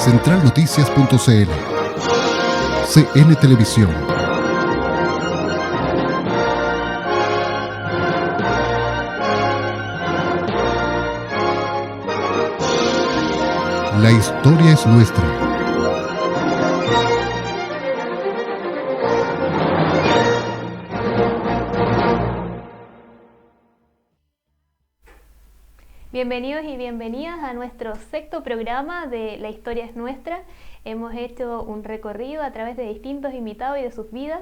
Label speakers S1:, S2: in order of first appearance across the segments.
S1: Centralnoticias.cl. CN Televisión. La historia es nuestra.
S2: Bienvenidos y bienvenidas a nuestro sexto programa de La Historia es Nuestra. Hemos hecho un recorrido a través de distintos invitados y de sus vidas,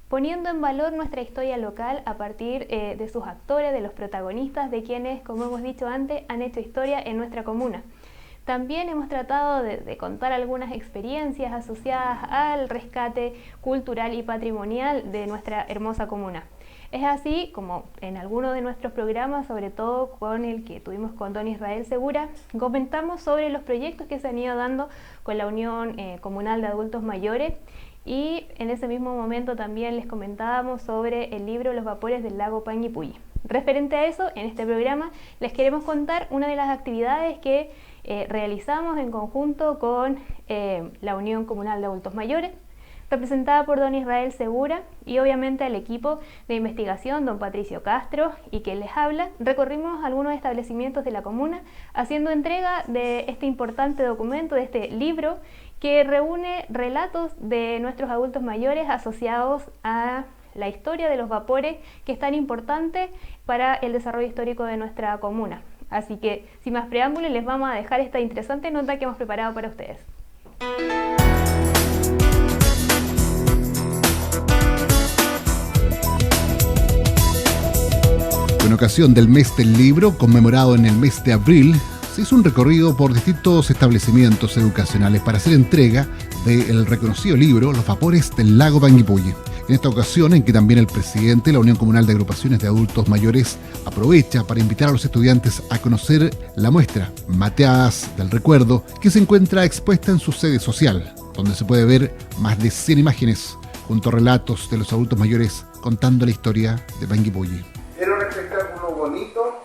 S2: poniendo en valor nuestra historia local a partir de sus actores, de los protagonistas, de quienes, como hemos dicho antes, han hecho historia en nuestra comuna. También hemos tratado de contar algunas experiencias asociadas al rescate cultural y patrimonial de nuestra hermosa comuna. Es así como en algunos de nuestros programas, sobre todo con el que tuvimos con don Israel Segura, comentamos sobre los proyectos que se han ido dando con la Unión Comunal de Adultos Mayores, y en ese mismo momento también les comentábamos sobre el libro Los Vapores del Lago Panguipulli. Referente a eso, en este programa les queremos contar una de las actividades que realizamos en conjunto con la Unión Comunal de Adultos Mayores, representada por don Israel Segura, y obviamente al equipo de investigación, don Patricio Castro y quien les habla. Recorrimos algunos establecimientos de la comuna haciendo entrega de este importante documento, de este libro que reúne relatos de nuestros adultos mayores asociados a la historia de los vapores, que es tan importante para el desarrollo histórico de nuestra comuna. Así que, sin más preámbulos, les vamos a dejar esta interesante nota que hemos preparado para ustedes.
S1: En ocasión del mes del libro, conmemorado en el mes de abril, se hizo un recorrido por distintos establecimientos educacionales para hacer entrega del reconocido libro Los Vapores del Lago Panguipulli. En esta ocasión, en que también el presidente de la Unión Comunal de Agrupaciones de Adultos Mayores aprovecha para invitar a los estudiantes a conocer la muestra Mateadas del Recuerdo, que se encuentra expuesta en su sede social, donde se puede ver más de 100 imágenes junto a relatos de los adultos mayores contando la historia de Panguipulli.
S3: Era un espectáculo bonito,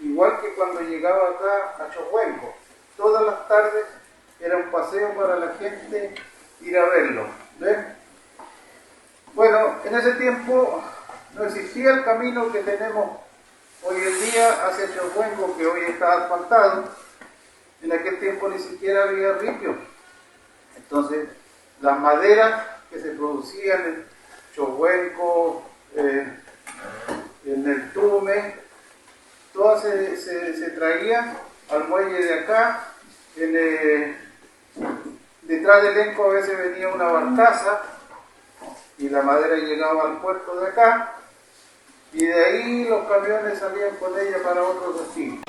S3: igual que cuando llegaba acá a Chocuenco. Todas las tardes era un paseo para la gente ir a verlo. ¿Ven? Bueno, en ese tiempo no existía el camino que tenemos hoy en día hacia Chocuenco, que hoy está asfaltado. En aquel tiempo ni siquiera había ripio. Entonces, las maderas que se producían en Chocuenco, en el Tume, todas se traían al muelle de acá. Detrás del Enco a veces venía una barcaza y la madera llegaba al puerto de acá, y de ahí los camiones salían con ella para otros destinos.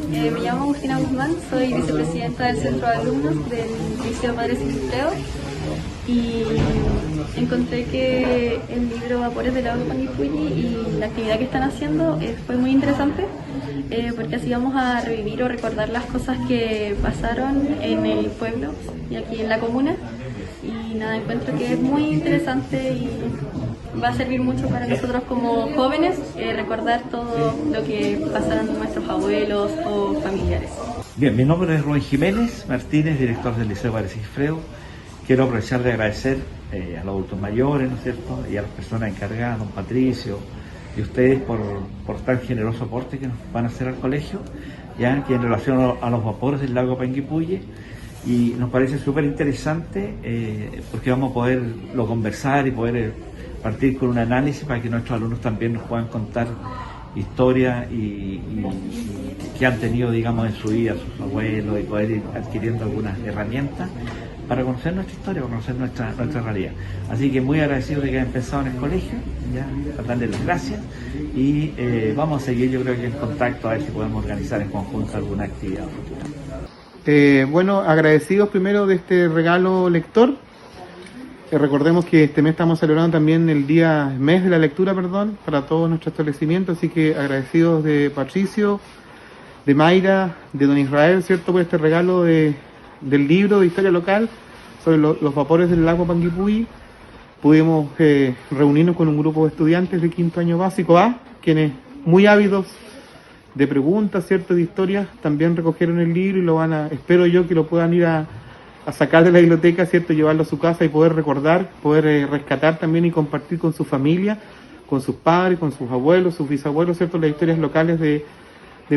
S4: Me llamo Agustina Guzmán, soy vicepresidenta del Centro de Alumnos del Liceo Padre Cifreo, y encontré que el libro Vapores del Lago Panguipulli y la actividad que están haciendo fue muy interesante, porque así vamos a revivir o recordar las cosas que pasaron en el pueblo y aquí en la comuna, y nada, encuentro que es muy interesante y va a servir mucho para nosotros como jóvenes recordar todo lo que pasaron nuestros abuelos o familiares.
S5: Bien, mi nombre es Rubén Jiménez Martínez, director del Liceo Padre Cifreo. Quiero aprovechar de agradecer a los adultos mayores, ¿no es cierto?, y a las personas encargadas, don Patricio, y ustedes por tan generoso aporte que nos van a hacer al colegio, ya que en relación a los vapores del lago Panguipulli. Y nos parece súper interesante porque vamos a poderlo conversar y poder partir con un análisis para que nuestros alumnos también nos puedan contar historias y que han tenido, digamos, en su vida sus abuelos, y poder ir adquiriendo algunas herramientas para conocer nuestra historia, para conocer nuestra realidad. Así que muy agradecido de que hayan empezado en el colegio, ya, para darles las gracias, y vamos a seguir, yo creo que en contacto, a ver si podemos organizar en conjunto alguna actividad futura.
S6: Bueno, agradecidos primero de este regalo lector. Recordemos que este mes estamos celebrando también el mes de la lectura, para todos nuestros establecimientos, así que agradecidos de Patricio, de Mayra, de don Israel, ¿cierto?, por este regalo del libro de historia local sobre los vapores del lago Panguipulli. Pudimos reunirnos con un grupo de estudiantes de quinto año básico A, quienes muy ávidos de preguntas, ¿cierto?, de historias, también recogieron el libro y espero yo que lo puedan ir a sacar de la biblioteca, ¿cierto?, llevarlo a su casa y poder recordar, poder rescatar también y compartir con su familia, con sus padres, con sus abuelos, sus bisabuelos, ¿cierto?, las historias locales de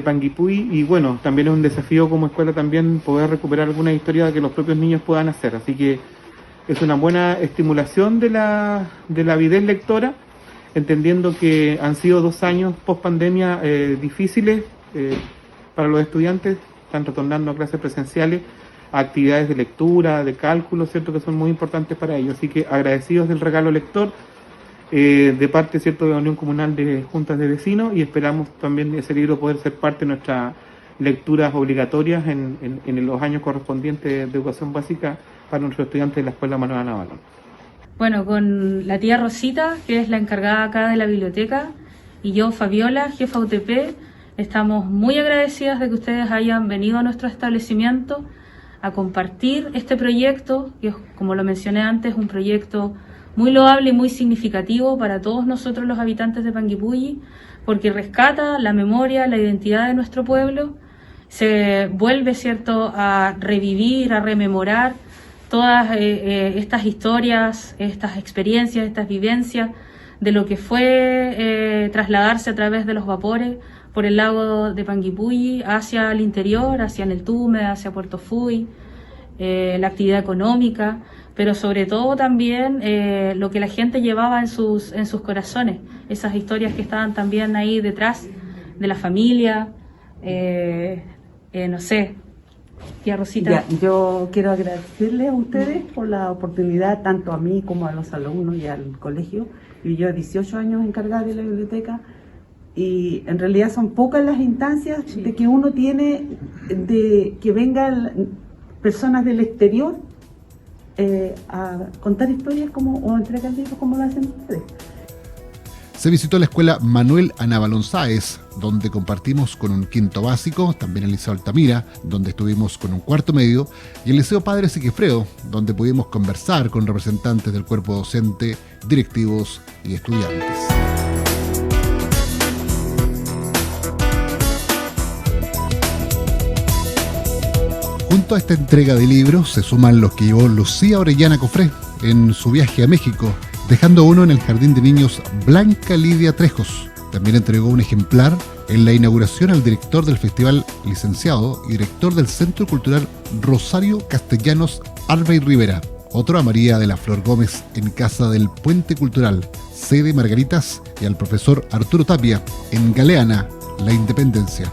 S6: Panguipulli. Y bueno, también es un desafío como escuela también poder recuperar alguna historia que los propios niños puedan hacer, así que es una buena estimulación de la avidez lectora, entendiendo que han sido 2 años post pandemia difíciles para los estudiantes, están retornando a clases presenciales, a actividades de lectura, de cálculo, ¿cierto?, que son muy importantes para ellos. Así que agradecidos del regalo lector de parte, ¿cierto?, de la Unión Comunal de Juntas de Vecinos, y esperamos también ese libro poder ser parte de nuestras lecturas obligatorias en los años correspondientes de educación básica para nuestros estudiantes de la Escuela Manuel Navalón.
S7: Bueno, con la tía Rosita, que es la encargada acá de la biblioteca, y yo, Fabiola, jefa UTP, estamos muy agradecidas de que ustedes hayan venido a nuestro establecimiento a compartir este proyecto, que, como lo mencioné antes, es un proyecto muy loable y muy significativo para todos nosotros los habitantes de Panguipulli, porque rescata la memoria, la identidad de nuestro pueblo, se vuelve, ¿cierto?, a revivir, a rememorar todas estas historias, estas experiencias, estas vivencias de lo que fue trasladarse a través de los vapores por el lago de Panguipulli hacia el interior, hacia Neltume, hacia Puerto Fuy, la actividad económica, pero sobre todo también lo que la gente llevaba en sus corazones, esas historias que estaban también ahí detrás de la familia, no sé. Tía Rosita.
S8: Ya, yo quiero agradecerles a ustedes por la oportunidad, tanto a mí como a los alumnos y al colegio. Yo llevo 18 años encargada de la biblioteca y en realidad son pocas las instancias de que uno tiene de que vengan personas del exterior a contar historias o entregar libros como lo hacen ustedes.
S1: Se visitó la escuela Manuel Navalón Sáez, donde compartimos con un quinto básico, también el Liceo Altamira, donde estuvimos con un cuarto medio, y el Liceo Padre Sigifredo, donde pudimos conversar con representantes del cuerpo docente, directivos y estudiantes. Junto a esta entrega de libros se suman los que llevó Lucía Orellana Cofré en su viaje a México, dejando uno en el Jardín de Niños Blanca Lidia Trejos. También entregó un ejemplar en la inauguración al director del festival, licenciado y director del Centro Cultural Rosario Castellanos Alba y Rivera. Otro a María de la Flor Gómez en Casa del Puente Cultural, sede Margaritas, y al profesor Arturo Tapia en Galeana, La Independencia.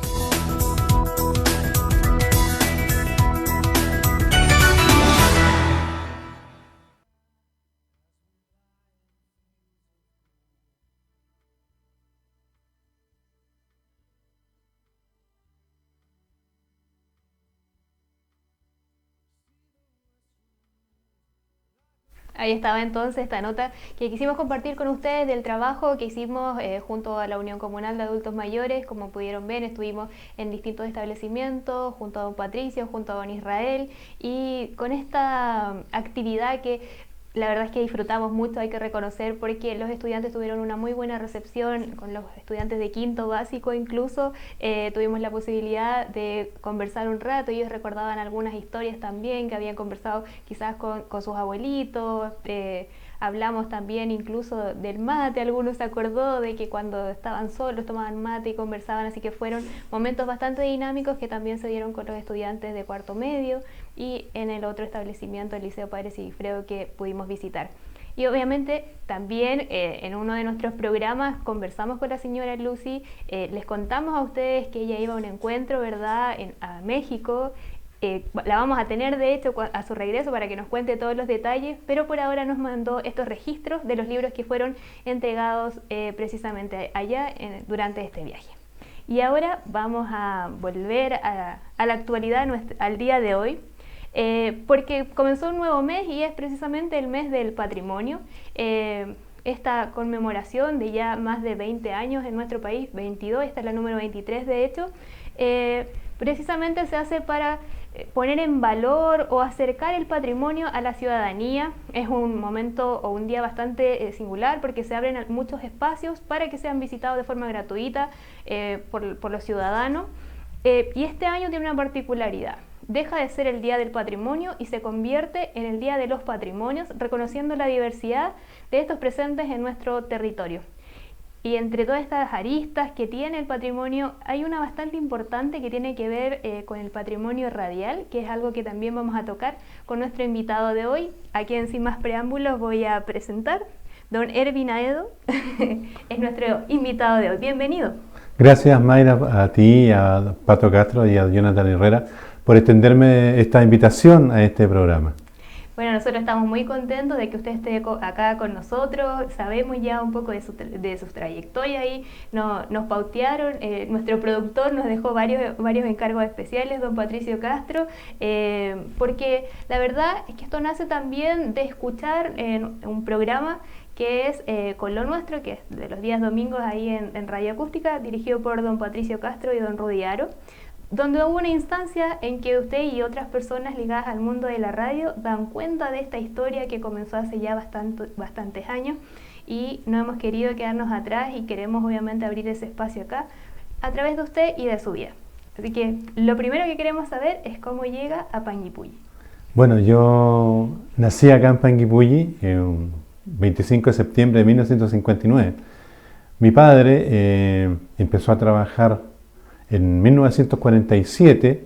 S2: Ahí estaba entonces esta nota que quisimos compartir con ustedes del trabajo que hicimos junto a la Unión Comunal de Adultos Mayores. Como pudieron ver, estuvimos en distintos establecimientos junto a don Patricio, junto a don Israel, y con esta actividad que la verdad es que disfrutamos mucho, hay que reconocer, porque los estudiantes tuvieron una muy buena recepción, con los estudiantes de quinto básico incluso, tuvimos la posibilidad de conversar un rato, ellos recordaban algunas historias también que habían conversado quizás con sus abuelitos, hablamos también incluso del mate, algunos se acordó de que cuando estaban solos tomaban mate y conversaban, así que fueron momentos bastante dinámicos que también se dieron con los estudiantes de cuarto medio y en el otro establecimiento, el Liceo Padre Sigifredo, que pudimos visitar. Y obviamente también en uno de nuestros programas conversamos con la señora Lucy, les contamos a ustedes que ella iba a un encuentro, ¿verdad?, a México. La vamos a tener de hecho a su regreso para que nos cuente todos los detalles, pero por ahora nos mandó estos registros de los libros que fueron entregados precisamente allá durante este viaje. Y ahora vamos a volver a la actualidad, al día de hoy. porque comenzó un nuevo mes y es precisamente el mes del patrimonio. Esta conmemoración de ya más de 20 años en nuestro país, 22, esta es la número 23 de hecho, precisamente se hace para poner en valor o acercar el patrimonio a la ciudadanía. Es un momento o un día bastante singular porque se abren muchos espacios para que sean visitados de forma gratuita por los ciudadanos. Y este año tiene una particularidad. Deja de ser el Día del Patrimonio y se convierte en el Día de los Patrimonios, reconociendo la diversidad de estos presentes en nuestro territorio. Y entre todas estas aristas que tiene el patrimonio, hay una bastante importante que tiene que ver con el patrimonio radial, que es algo que también vamos a tocar con nuestro invitado de hoy, a quien sin más preámbulos voy a presentar. Don Ervin Aedo es nuestro invitado de hoy. Bienvenido.
S9: Gracias, Mayra, a ti, a Pato Castro y a Jonathan Herrera por extenderme esta invitación a este programa.
S2: Bueno, nosotros estamos muy contentos de que usted esté acá con nosotros. Sabemos ya un poco de su trayectoria y nos pautearon. Nuestro productor nos dejó varios encargos especiales, don Patricio Castro, porque la verdad es que esto nace también de escuchar un programa que es Con lo Nuestro, que es de los días domingos ahí en Radio Acústica, dirigido por don Patricio Castro y don Rudy Aro, donde hubo una instancia en que usted y otras personas ligadas al mundo de la radio dan cuenta de esta historia que comenzó hace ya bastantes años y no hemos querido quedarnos atrás y queremos obviamente abrir ese espacio acá a través de usted y de su vida. Así que lo primero que queremos saber es cómo llega a Panguipulli.
S9: Bueno, yo nací acá en Panguipulli el 25 de septiembre de 1959. Mi padre empezó a trabajar en 1947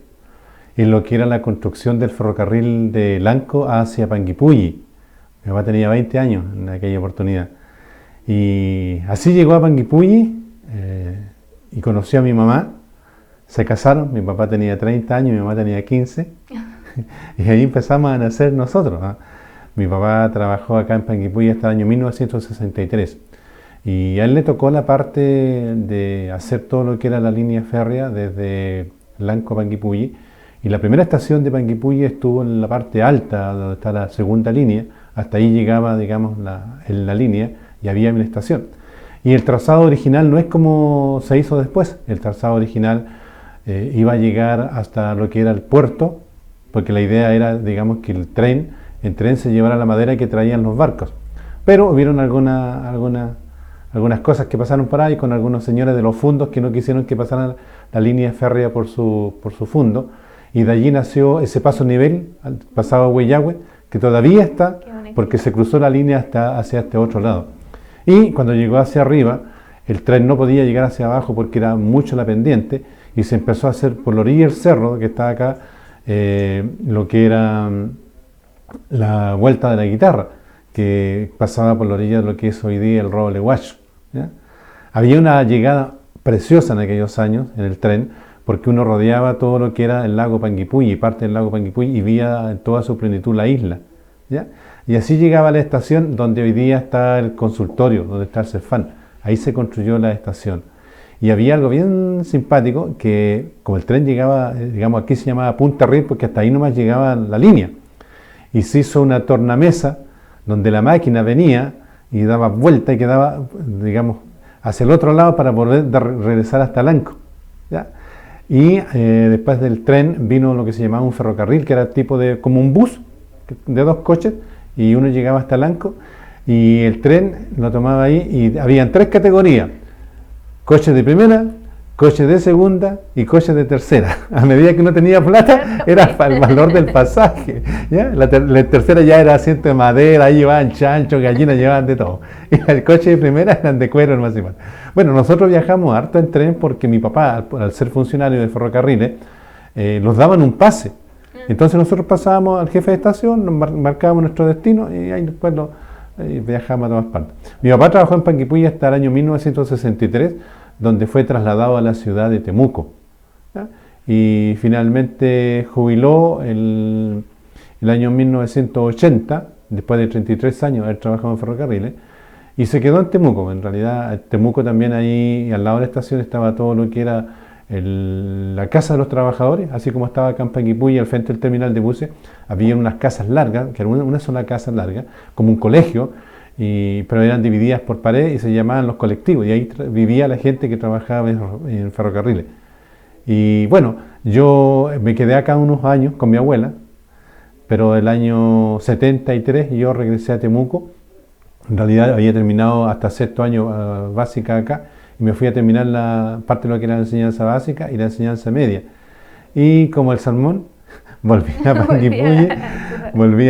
S9: en lo que era la construcción del ferrocarril de Lanco hacia Panguipulli. Mi papá tenía 20 años en aquella oportunidad. Y así llegó a Panguipulli y conoció a mi mamá. Se casaron, mi papá tenía 30 años, mi mamá tenía 15. Y ahí empezamos a nacer nosotros, ¿no? Mi papá trabajó acá en Panguipulli hasta el año 1963. Y a él le tocó la parte de hacer todo lo que era la línea férrea desde Lanco a Panguipulli. Y la primera estación de Panguipulli estuvo en la parte alta, donde está la segunda línea. Hasta ahí llegaba, digamos, la línea y había una estación. Y el trazado original no es como se hizo después. El trazado original iba a llegar hasta lo que era el puerto, porque la idea era, digamos, que el tren se llevara la madera que traían los barcos. Pero hubieron algunas cosas que pasaron por ahí con algunos señores de los fundos que no quisieron que pasara la línea férrea por su fundo, y de allí nació ese paso nivel, pasado a Huellahue, que todavía está, porque se cruzó la línea hacia este otro lado. Y cuando llegó hacia arriba, el tren no podía llegar hacia abajo porque era mucho la pendiente, y se empezó a hacer por la orilla del cerro, que está acá, lo que era la vuelta de la guitarra, que pasaba por la orilla de lo que es hoy día el Roble Guacho, ¿ya? Había una llegada preciosa en aquellos años en el tren, porque uno rodeaba todo lo que era el lago Panguipulli, parte del lago Panguipulli, y veía en toda su plenitud la isla, ¿ya? Y así llegaba a la estación donde hoy día está el consultorio, donde está el Cefán. Ahí se construyó la estación. Y había algo bien simpático, que como el tren llegaba, digamos, aquí se llamaba Punta Riel, porque hasta ahí nomás llegaba la línea. Y se hizo una tornamesa donde la máquina venía y daba vuelta y quedaba, digamos, hacia el otro lado para poder regresar hasta Lanco, ¿ya? Y después del tren vino lo que se llamaba un ferrocarril, que era tipo de como un bus de 2 coches, y uno llegaba hasta Lanco y el tren lo tomaba ahí, y habían 3 categorías: coches de primera, coches de segunda y coches de tercera. A medida que uno tenía plata, era el valor del pasaje, ¿ya? La tercera ya era asiento de madera, ahí llevaban chancho, gallinas, llevaban de todo. Y el coche de primera eran de cuero, más igual. Bueno, nosotros viajamos harto en tren porque mi papá, al ser funcionario de ferrocarriles, nos daban un pase. Entonces nosotros pasábamos al jefe de estación, nos marcábamos nuestro destino y ahí después viajábamos a todas partes. Mi papá trabajó en Panguipulli hasta el año 1963, donde fue trasladado a la ciudad de Temuco, ¿ya? Y finalmente jubiló el año 1980, después de 33 años de haber trabajado en ferrocarriles, y se quedó en Temuco. En realidad, en Temuco también, ahí al lado de la estación, estaba todo lo que era la Casa de los Trabajadores, así como estaba acá en Panguipulli, al frente del terminal de buses, había unas casas largas, que era una sola casa larga, como un colegio, pero eran divididas por paredes y se llamaban los colectivos, y ahí vivía la gente que trabajaba en ferrocarriles. Y bueno, yo me quedé acá unos años con mi abuela, pero el año 73 yo regresé a Temuco. En realidad había terminado hasta sexto año básica acá, y me fui a terminar la parte de lo que era la enseñanza básica y la enseñanza media. Y como el salmón, volví a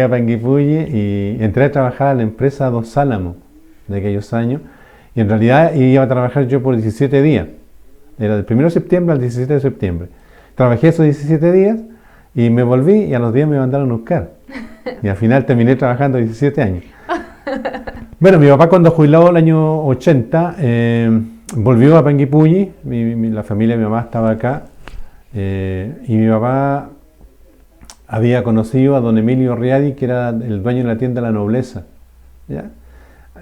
S9: Panguipulli y entré a trabajar a la empresa Dos Álamos de aquellos años. Y en realidad iba a trabajar yo por 17 días. Era del 1 de septiembre al 17 de septiembre. Trabajé esos 17 días y me volví, y a los días me mandaron a buscar. Y al final terminé trabajando 17 años. Bueno, mi papá cuando jubiló el año 80, volvió a Panguipulli, la familia de mi mamá estaba acá, y mi papá había conocido a don Emilio Riadi, que era el dueño de la tienda La Nobleza, ¿ya?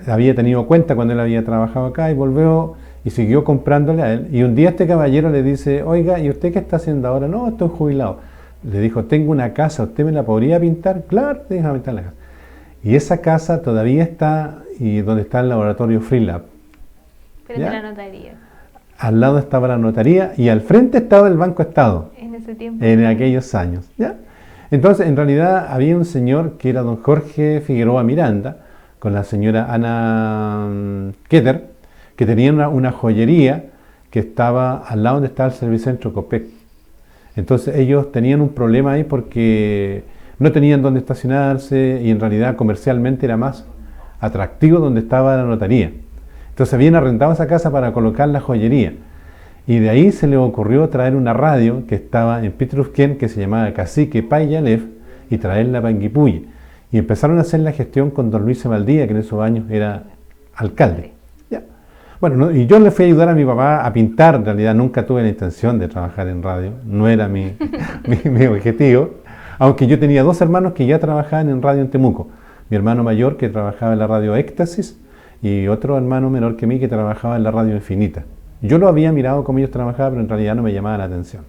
S9: Había tenido cuenta cuando él había trabajado acá y volvió y siguió comprándole a él. Y un día este caballero le dice: oiga, ¿y usted qué está haciendo ahora? No, estoy jubilado. Le dijo: tengo una casa, ¿usted me la podría pintar? Claro, déjame pintar la casa. Y esa casa todavía está, y donde está el laboratorio Freelab.
S2: Frente a la notaría.
S9: Al lado estaba la notaría y al frente estaba el Banco Estado.
S2: En ese tiempo.
S9: En aquellos años, ¿ya? Entonces, en realidad, había un señor que era don Jorge Figueroa Miranda, con la señora Ana Keter, que tenían una joyería que estaba al lado donde estaba el Servicentro Copec. Entonces ellos tenían un problema ahí porque no tenían dónde estacionarse, y en realidad comercialmente era más atractivo donde estaba la notaría. Entonces habían arrendado esa casa para colocar la joyería, y de ahí se les ocurrió traer una radio que estaba en Pitrufquén, que se llamaba Cacique Payalef, y traerla a Panguipulli. Y empezaron a hacer la gestión con don Luis Valdía, que en esos años era alcalde. ¿Ya? Bueno, y yo le fui a ayudar a mi papá a pintar. En realidad nunca tuve la intención de trabajar en radio, no era mi objetivo, aunque yo tenía dos hermanos que ya trabajaban en radio en Temuco. Mi hermano mayor, que trabajaba en la radio Éxtasis, y otro hermano menor que mí que trabajaba en la radio Infinita. Yo lo había mirado como ellos trabajaban, pero en realidad no me llamaba la atención.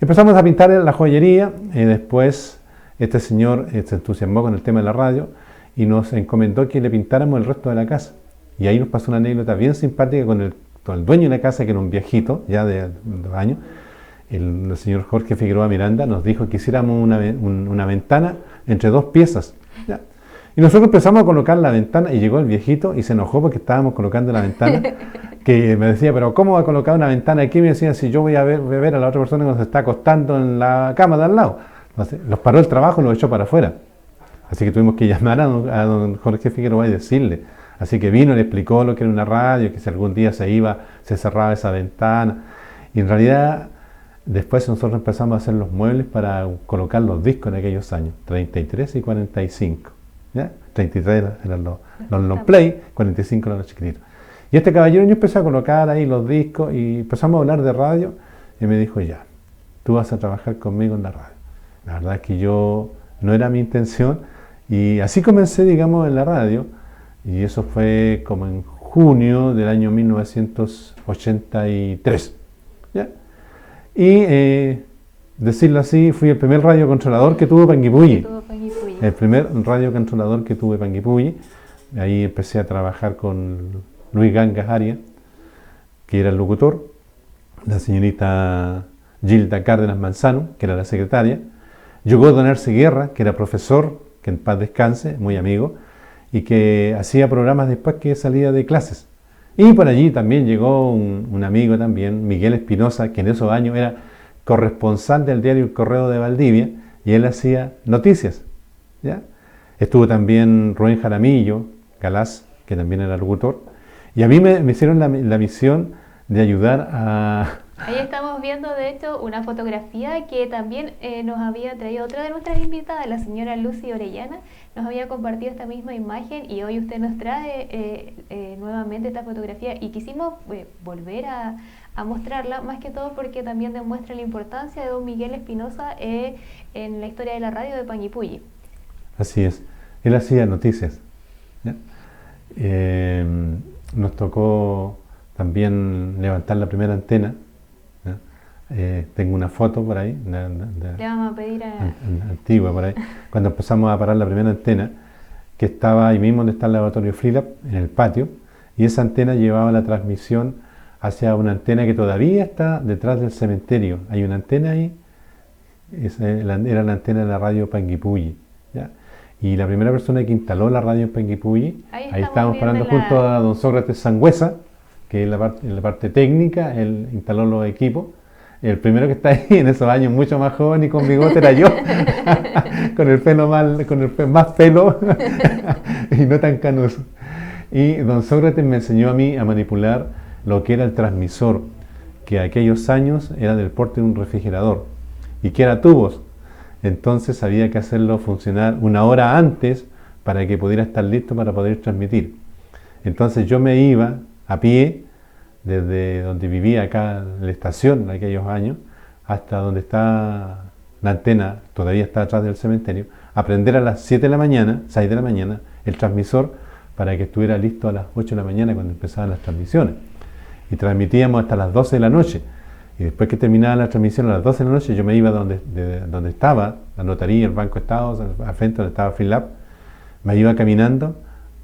S9: Empezamos a pintar la joyería, y después este señor se entusiasmó con el tema de la radio y nos encomendó que le pintáramos el resto de la casa. Y ahí nos pasó una anécdota bien simpática con el dueño de la casa, que era un viejito, ya de 2 años. El señor Jorge Figueroa Miranda nos dijo que hiciéramos una ventana entre 2 piezas. ¿Ya? Y nosotros empezamos a colocar la ventana, y llegó el viejito y se enojó porque estábamos colocando la ventana, que me decía: pero ¿cómo va a colocar una ventana aquí? Me decía: si yo voy a ver a la otra persona que nos está acostando en la cama de al lado. Entonces, los paró el trabajo y los echó para afuera. Así que tuvimos que llamar a don Jorge Figueroa y decirle. Así que vino y le explicó lo que era una radio, que si algún día se iba, se cerraba esa ventana. Y en realidad, después nosotros empezamos a hacer los muebles para colocar los discos en aquellos años, 33 y 45. ¿Ya? 33 eran los long play, 45 eran los chiquititos. Y este caballero yo empecé a colocar ahí los discos y empezamos a hablar de radio, y me dijo: ya, tú vas a trabajar conmigo en la radio. La verdad es que yo no era mi intención, y así comencé, digamos, en la radio, y eso fue como en junio del año 1983. ¿Ya? Y decirlo así, fui el primer radiocontrolador que tuvo Panguipulli. El primer radiocontrolador que tuve Panguipulli. Ahí empecé a trabajar con Luis Gangas Arias, que era el locutor, la señorita Gilda Cárdenas Manzano, que era la secretaria. Llegó don Arce Guerra, que era profesor, que en paz descanse, muy amigo, y que hacía programas después que salía de clases. Y por allí también llegó un amigo también, Miguel Espinosa, que en esos años era corresponsal del diario El Correo de Valdivia, y él hacía noticias. ¿Ya? Estuvo también Rubén Jaramillo Galás, que también era locutor, y a mí me hicieron la misión de ayudar a...
S2: Ahí estamos viendo, de hecho, una fotografía que también nos había traído otra de nuestras invitadas, la señora Lucy Orellana. Nos había compartido esta misma imagen, y hoy usted nos trae nuevamente esta fotografía, y quisimos volver a mostrarla, más que todo porque también demuestra la importancia de don Miguel Espinosa en la historia de la radio de Panguipulli.
S9: Así es, él hacía noticias. ¿Ya? Nos tocó también levantar la primera antena, ¿ya? Tengo una foto por ahí,
S2: Le vamos a pedir
S9: antigua por ahí, cuando empezamos a parar la primera antena, que estaba ahí mismo donde está el laboratorio Freelab, en el patio, y esa antena llevaba la transmisión hacia una antena que todavía está detrás del cementerio. Hay una antena ahí, era la antena de la radio Panguipulli, ¿ya? Y la primera persona que instaló la radio en Panguipulli, ahí estábamos parando junto a don Sócrates Sangüesa, que en la parte técnica, él instaló los equipos. El primero que está ahí en esos años, mucho más joven y con bigote, era yo, con el pelo más pelo y no tan canoso. Y don Sócrates me enseñó a mí a manipular lo que era el transmisor, que aquellos años era del porte de un refrigerador y que era tubos. Entonces había que hacerlo funcionar una hora antes para que pudiera estar listo para poder transmitir. Entonces yo me iba a pie desde donde vivía acá en la estación en aquellos años hasta donde está la antena, todavía está atrás del cementerio, a prender a las 7 de la mañana, 6 de la mañana, el transmisor para que estuviera listo a las 8 de la mañana cuando empezaban las transmisiones. Y transmitíamos hasta las 12 de la noche. Y después que terminaba la transmisión a las 12 de la noche, yo me iba donde estaba la notaría, el Banco de Estados, al frente donde estaba Freelab, me iba caminando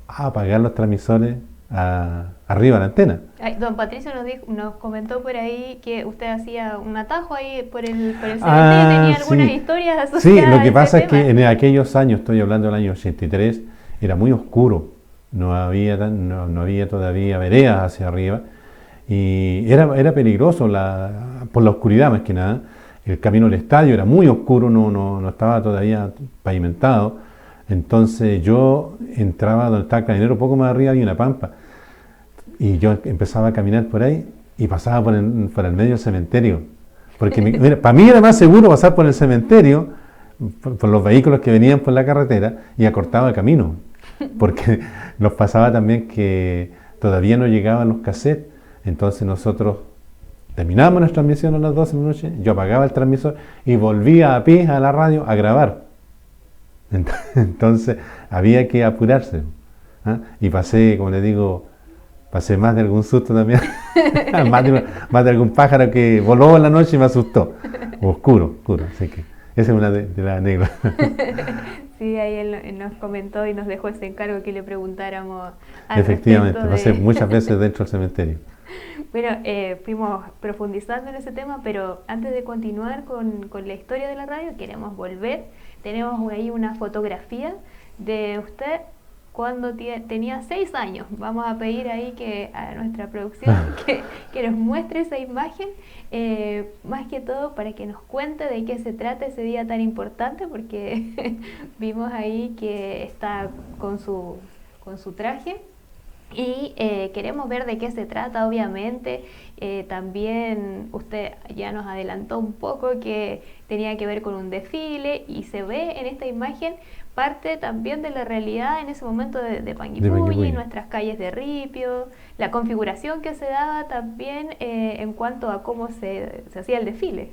S9: a apagar los transmisores arriba de la antena.
S2: Don Patricio nos comentó por ahí que usted hacía un atajo ahí por el cementerio, tenía algunas historias asociadas.
S9: Sí, lo que pasa es que en aquellos años, estoy hablando del año 83, era muy oscuro, no había todavía veredas hacia arriba y era peligroso por la oscuridad más que nada. El camino al estadio era muy oscuro, no estaba todavía pavimentado. Entonces yo entraba donde estaba el Carabinero, poco más arriba había una pampa. Y yo empezaba a caminar por ahí y pasaba por el medio del cementerio. Porque mira, para mí era más seguro pasar por el cementerio, por los vehículos que venían por la carretera, y acortaba el camino. Porque nos pasaba también que todavía no llegaban los cassettes. Entonces nosotros terminábamos nuestra transmisión a las 12 de la noche, yo apagaba el transmisor y volvía a pie a la radio a grabar. Entonces había que apurarse, ¿ah? Y pasé, como le digo, más de algún susto también, más de algún pájaro que voló en la noche y me asustó. Oscuro, así que esa es una de las anécdotas.
S2: Sí, ahí él nos comentó y nos dejó ese encargo que le preguntáramos al
S9: Efectivamente, pasé muchas veces dentro del cementerio.
S2: Bueno, fuimos profundizando en ese tema, pero antes de continuar con la historia de la radio, queremos volver. Tenemos ahí una fotografía de usted cuando tenía 6 años. Vamos a pedir ahí a nuestra producción que nos muestre esa imagen, más que todo para que nos cuente de qué se trata ese día tan importante, porque vimos ahí que está con su traje. Y queremos ver de qué se trata, obviamente. También usted ya nos adelantó un poco que tenía que ver con un desfile y se ve en esta imagen parte también de la realidad en ese momento de Panguipulli, nuestras calles de ripio, la configuración que se daba también en cuanto a cómo se hacía el desfile.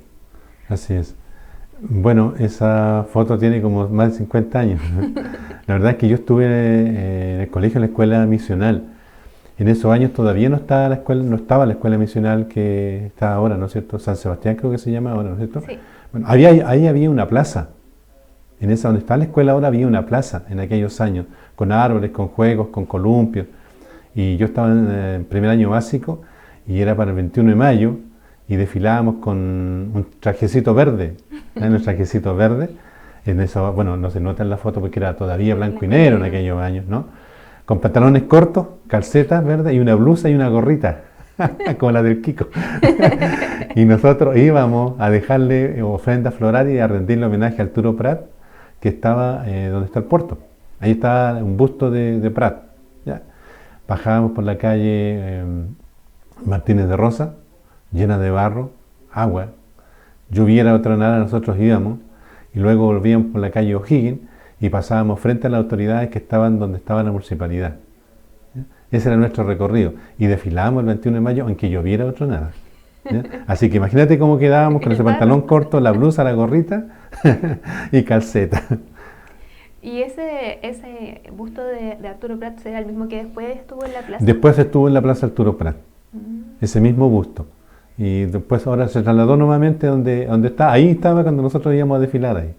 S9: Así es. Bueno, esa foto tiene como más de 50 años. La verdad es que yo estuve en el colegio, en la escuela misional. En esos años todavía no estaba la escuela misional que está ahora, ¿no es cierto? San Sebastián creo que se llama ahora, ¿no es cierto?
S2: Sí.
S9: Bueno, ahí había una plaza. En esa donde está la escuela ahora había una plaza en aquellos años, con árboles, con juegos, con columpios. Y yo estaba en primer año básico y era para el 21 de mayo y desfilábamos con un trajecito verde, un trajecito verde. En eso, bueno, no se nota en la foto porque era todavía blanco y negro en aquellos años, ¿no? Con pantalones cortos, calcetas verdes y una blusa y una gorrita, como la del Kiko. Y nosotros íbamos a dejarle ofrendas florales y a rendirle homenaje a Arturo Prat, que estaba donde está el puerto. Ahí está un busto de Prat. ¿Ya? Bajábamos por la calle Martínez de Rosa, llena de barro, agua. Lloviera otra nada, nosotros íbamos y luego volvíamos por la calle O'Higgins y pasábamos frente a las autoridades que estaban donde estaba la municipalidad. ¿Ya? Ese era nuestro recorrido y desfilábamos el 21 de mayo aunque lloviera otra nada. ¿Ya? Así que imagínate cómo quedábamos con ese pantalón corto, la blusa, la gorrita y calceta.
S2: ¿Y ese busto de Arturo Prat será el mismo que después estuvo en la plaza?
S9: Después estuvo en la plaza Arturo Prat, ese mismo busto. Y después ahora se trasladó nuevamente donde está. Ahí estaba cuando nosotros íbamos a desfilar ahí.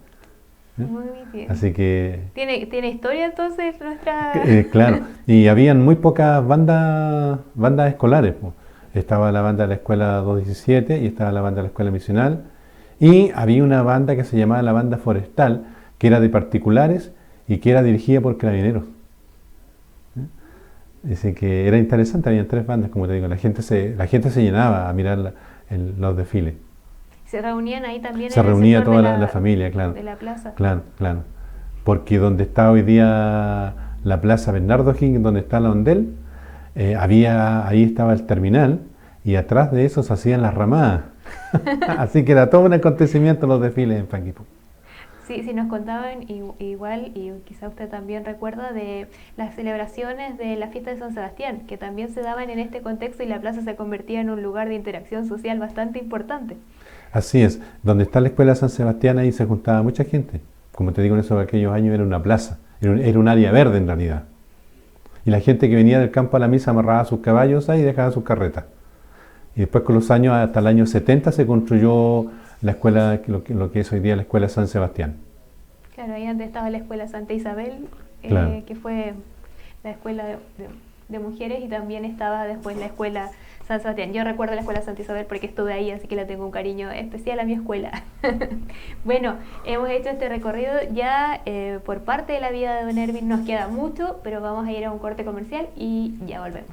S2: Muy bien.
S9: Así que...
S2: ¿Tiene historia entonces nuestra...?
S9: Claro, y habían muy pocas bandas escolares, po. Estaba la banda de la escuela 217 y estaba la banda de la escuela misional, y había una banda que se llamaba la banda forestal, que era de particulares y que era dirigida por carabineros. Así que era interesante, habían 3 bandas, como te digo, la gente se llenaba a mirar los desfiles.
S2: ¿Se reunían ahí también?
S9: Se
S2: en el
S9: reunía
S2: sector
S9: toda
S2: de
S9: la familia, claro.
S2: De la plaza.
S9: Claro. Porque donde está hoy día la plaza Bernardo Higgins, donde está la Ondel, ahí estaba el terminal y atrás de eso se hacían las ramadas. Así que era todo un acontecimiento los desfiles en Panguipulli.
S2: Sí, nos contaban igual, y quizá usted también recuerda, de las celebraciones de la fiesta de San Sebastián, que también se daban en este contexto y la plaza se convertía en un lugar de interacción social bastante importante.
S9: Así es, donde está la escuela San Sebastián ahí se juntaba mucha gente. Como te digo, en esos aquellos años era una plaza, era un área verde en realidad. Y la gente que venía del campo a la misa amarraba sus caballos ahí y dejaba sus carretas. Y después con los años, hasta el año 70, se construyó la escuela, lo que es hoy día la escuela San Sebastián.
S2: Claro, ahí antes estaba la escuela Santa Isabel,
S9: Claro.
S2: que fue la escuela de mujeres, y también estaba después la escuela San Sebastián. Yo recuerdo la escuela Santa Isabel porque estuve ahí, así que le tengo un cariño especial a mi escuela. Bueno, hemos hecho este recorrido ya por parte de la vida de don Ervin. Nos queda mucho, pero vamos a ir a un corte comercial y ya volvemos.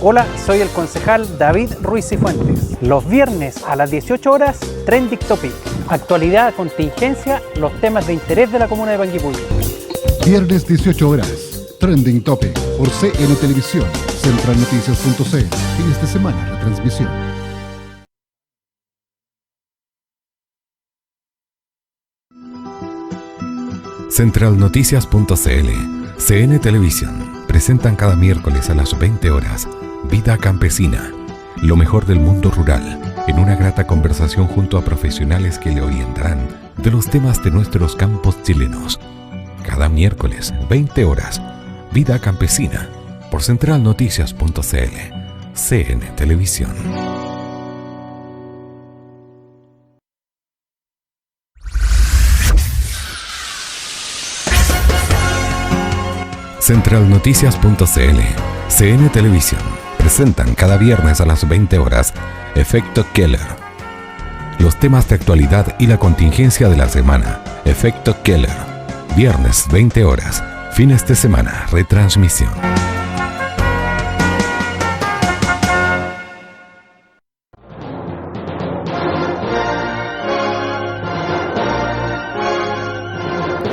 S10: Hola, soy el concejal David Ruiz y Fuentes. Los viernes a las 18 horas, Trending Topic. Actualidad, contingencia, los temas de interés de la comuna de Panguipulli.
S1: Viernes 18 horas, Trending Topic por CN Televisión, centralnoticias.cl. Fines de semana, la transmisión.
S11: Centralnoticias.cl, CN Televisión, presentan cada miércoles a las 20 horas Vida Campesina, lo mejor del mundo rural, en una grata conversación junto a profesionales que le orientarán de los temas de nuestros campos chilenos. Cada miércoles, 20 horas, Vida Campesina, por centralnoticias.cl, CN Televisión. Centralnoticias.cl, CN Televisión, presentan cada viernes a las 20 horas Efecto Keller. Los temas de actualidad y la contingencia de la semana. Efecto Keller. Viernes 20 horas. Fines de semana, retransmisión.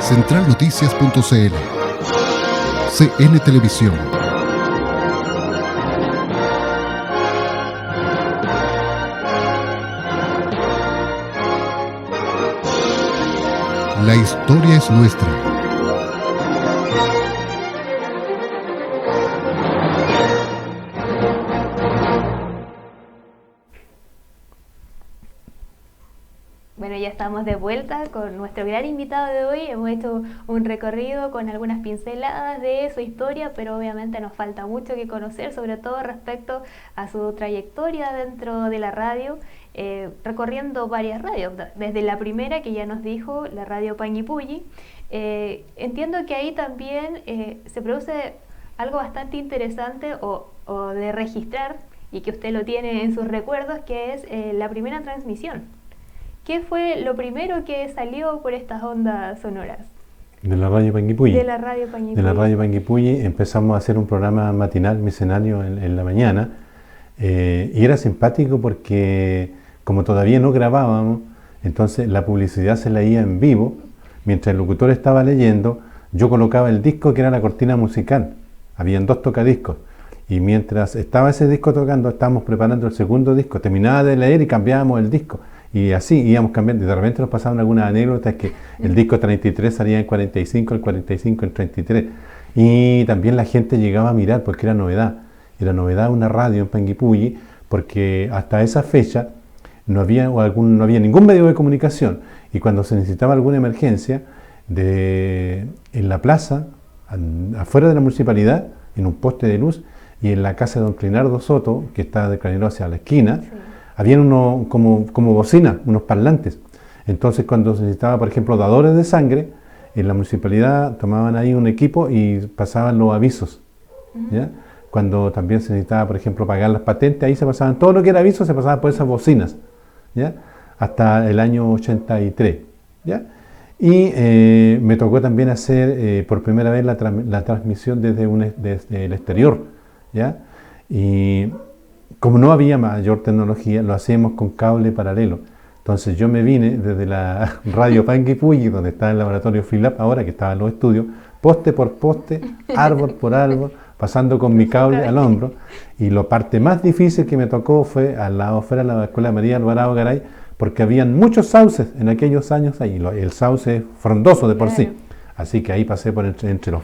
S1: Centralnoticias.cl, CN Televisión. La historia es nuestra.
S2: Bueno, ya estamos de vuelta con nuestro gran invitado de hoy. Hemos hecho un recorrido con algunas pinceladas de su historia, pero obviamente nos falta mucho que conocer, sobre todo respecto a su trayectoria dentro de la radio, recorriendo varias radios, desde la primera que ya nos dijo, la radio Panguipulli. Entiendo que ahí también se produce algo bastante interesante o de registrar, y que usted lo tiene en sus recuerdos, que es la primera transmisión. ¿Qué fue lo primero que salió por estas ondas sonoras?
S9: De la radio Panguipulli.
S2: De la radio Panguipulli.
S9: De la radio Panguipulli empezamos a hacer un programa matinal micenario en la mañana, y era simpático porque como todavía no grabábamos, entonces la publicidad se leía en vivo. Mientras el locutor estaba leyendo, yo colocaba el disco que era la cortina musical. Habían 2 tocadiscos. Y mientras estaba ese disco tocando, estábamos preparando el segundo disco. Terminaba de leer y cambiábamos el disco. Y así íbamos cambiando. Y de repente nos pasaban algunas anécdotas, que el disco 33 salía en 45, el 45 en 33. Y también la gente llegaba a mirar porque era novedad una radio en Panguipulli, porque hasta esa fecha no había ningún medio de comunicación, y cuando se necesitaba alguna emergencia, en la plaza, afuera de la municipalidad, en un poste de luz, y en la casa de don Clinardo Soto, que está de Clinardo hacia la esquina, sí, habían unos como bocina, unos parlantes. Entonces cuando se necesitaba, por ejemplo, dadores de sangre, en la municipalidad tomaban ahí un equipo y pasaban los avisos, ¿ya? Cuando también se necesitaba, por ejemplo, pagar las patentes, ahí se pasaban, todo lo que era aviso se pasaba por esas bocinas, ¿ya? Hasta el año 83, ¿ya? Y me tocó también hacer por primera vez la transmisión desde el exterior, ¿ya? Y como no había mayor tecnología, lo hacíamos con cable paralelo. Entonces yo me vine desde la radio Panguipulli, donde está el laboratorio Philap ahora, que estaba en los estudios, poste por poste, árbol por árbol, pasando con mi cable al hombro. Y la parte más difícil que me tocó fue al lado fuera de la Escuela María Alvarado Garay, porque habían muchos sauces en aquellos años ahí. El sauce es frondoso de por sí. Así que ahí pasé por entre los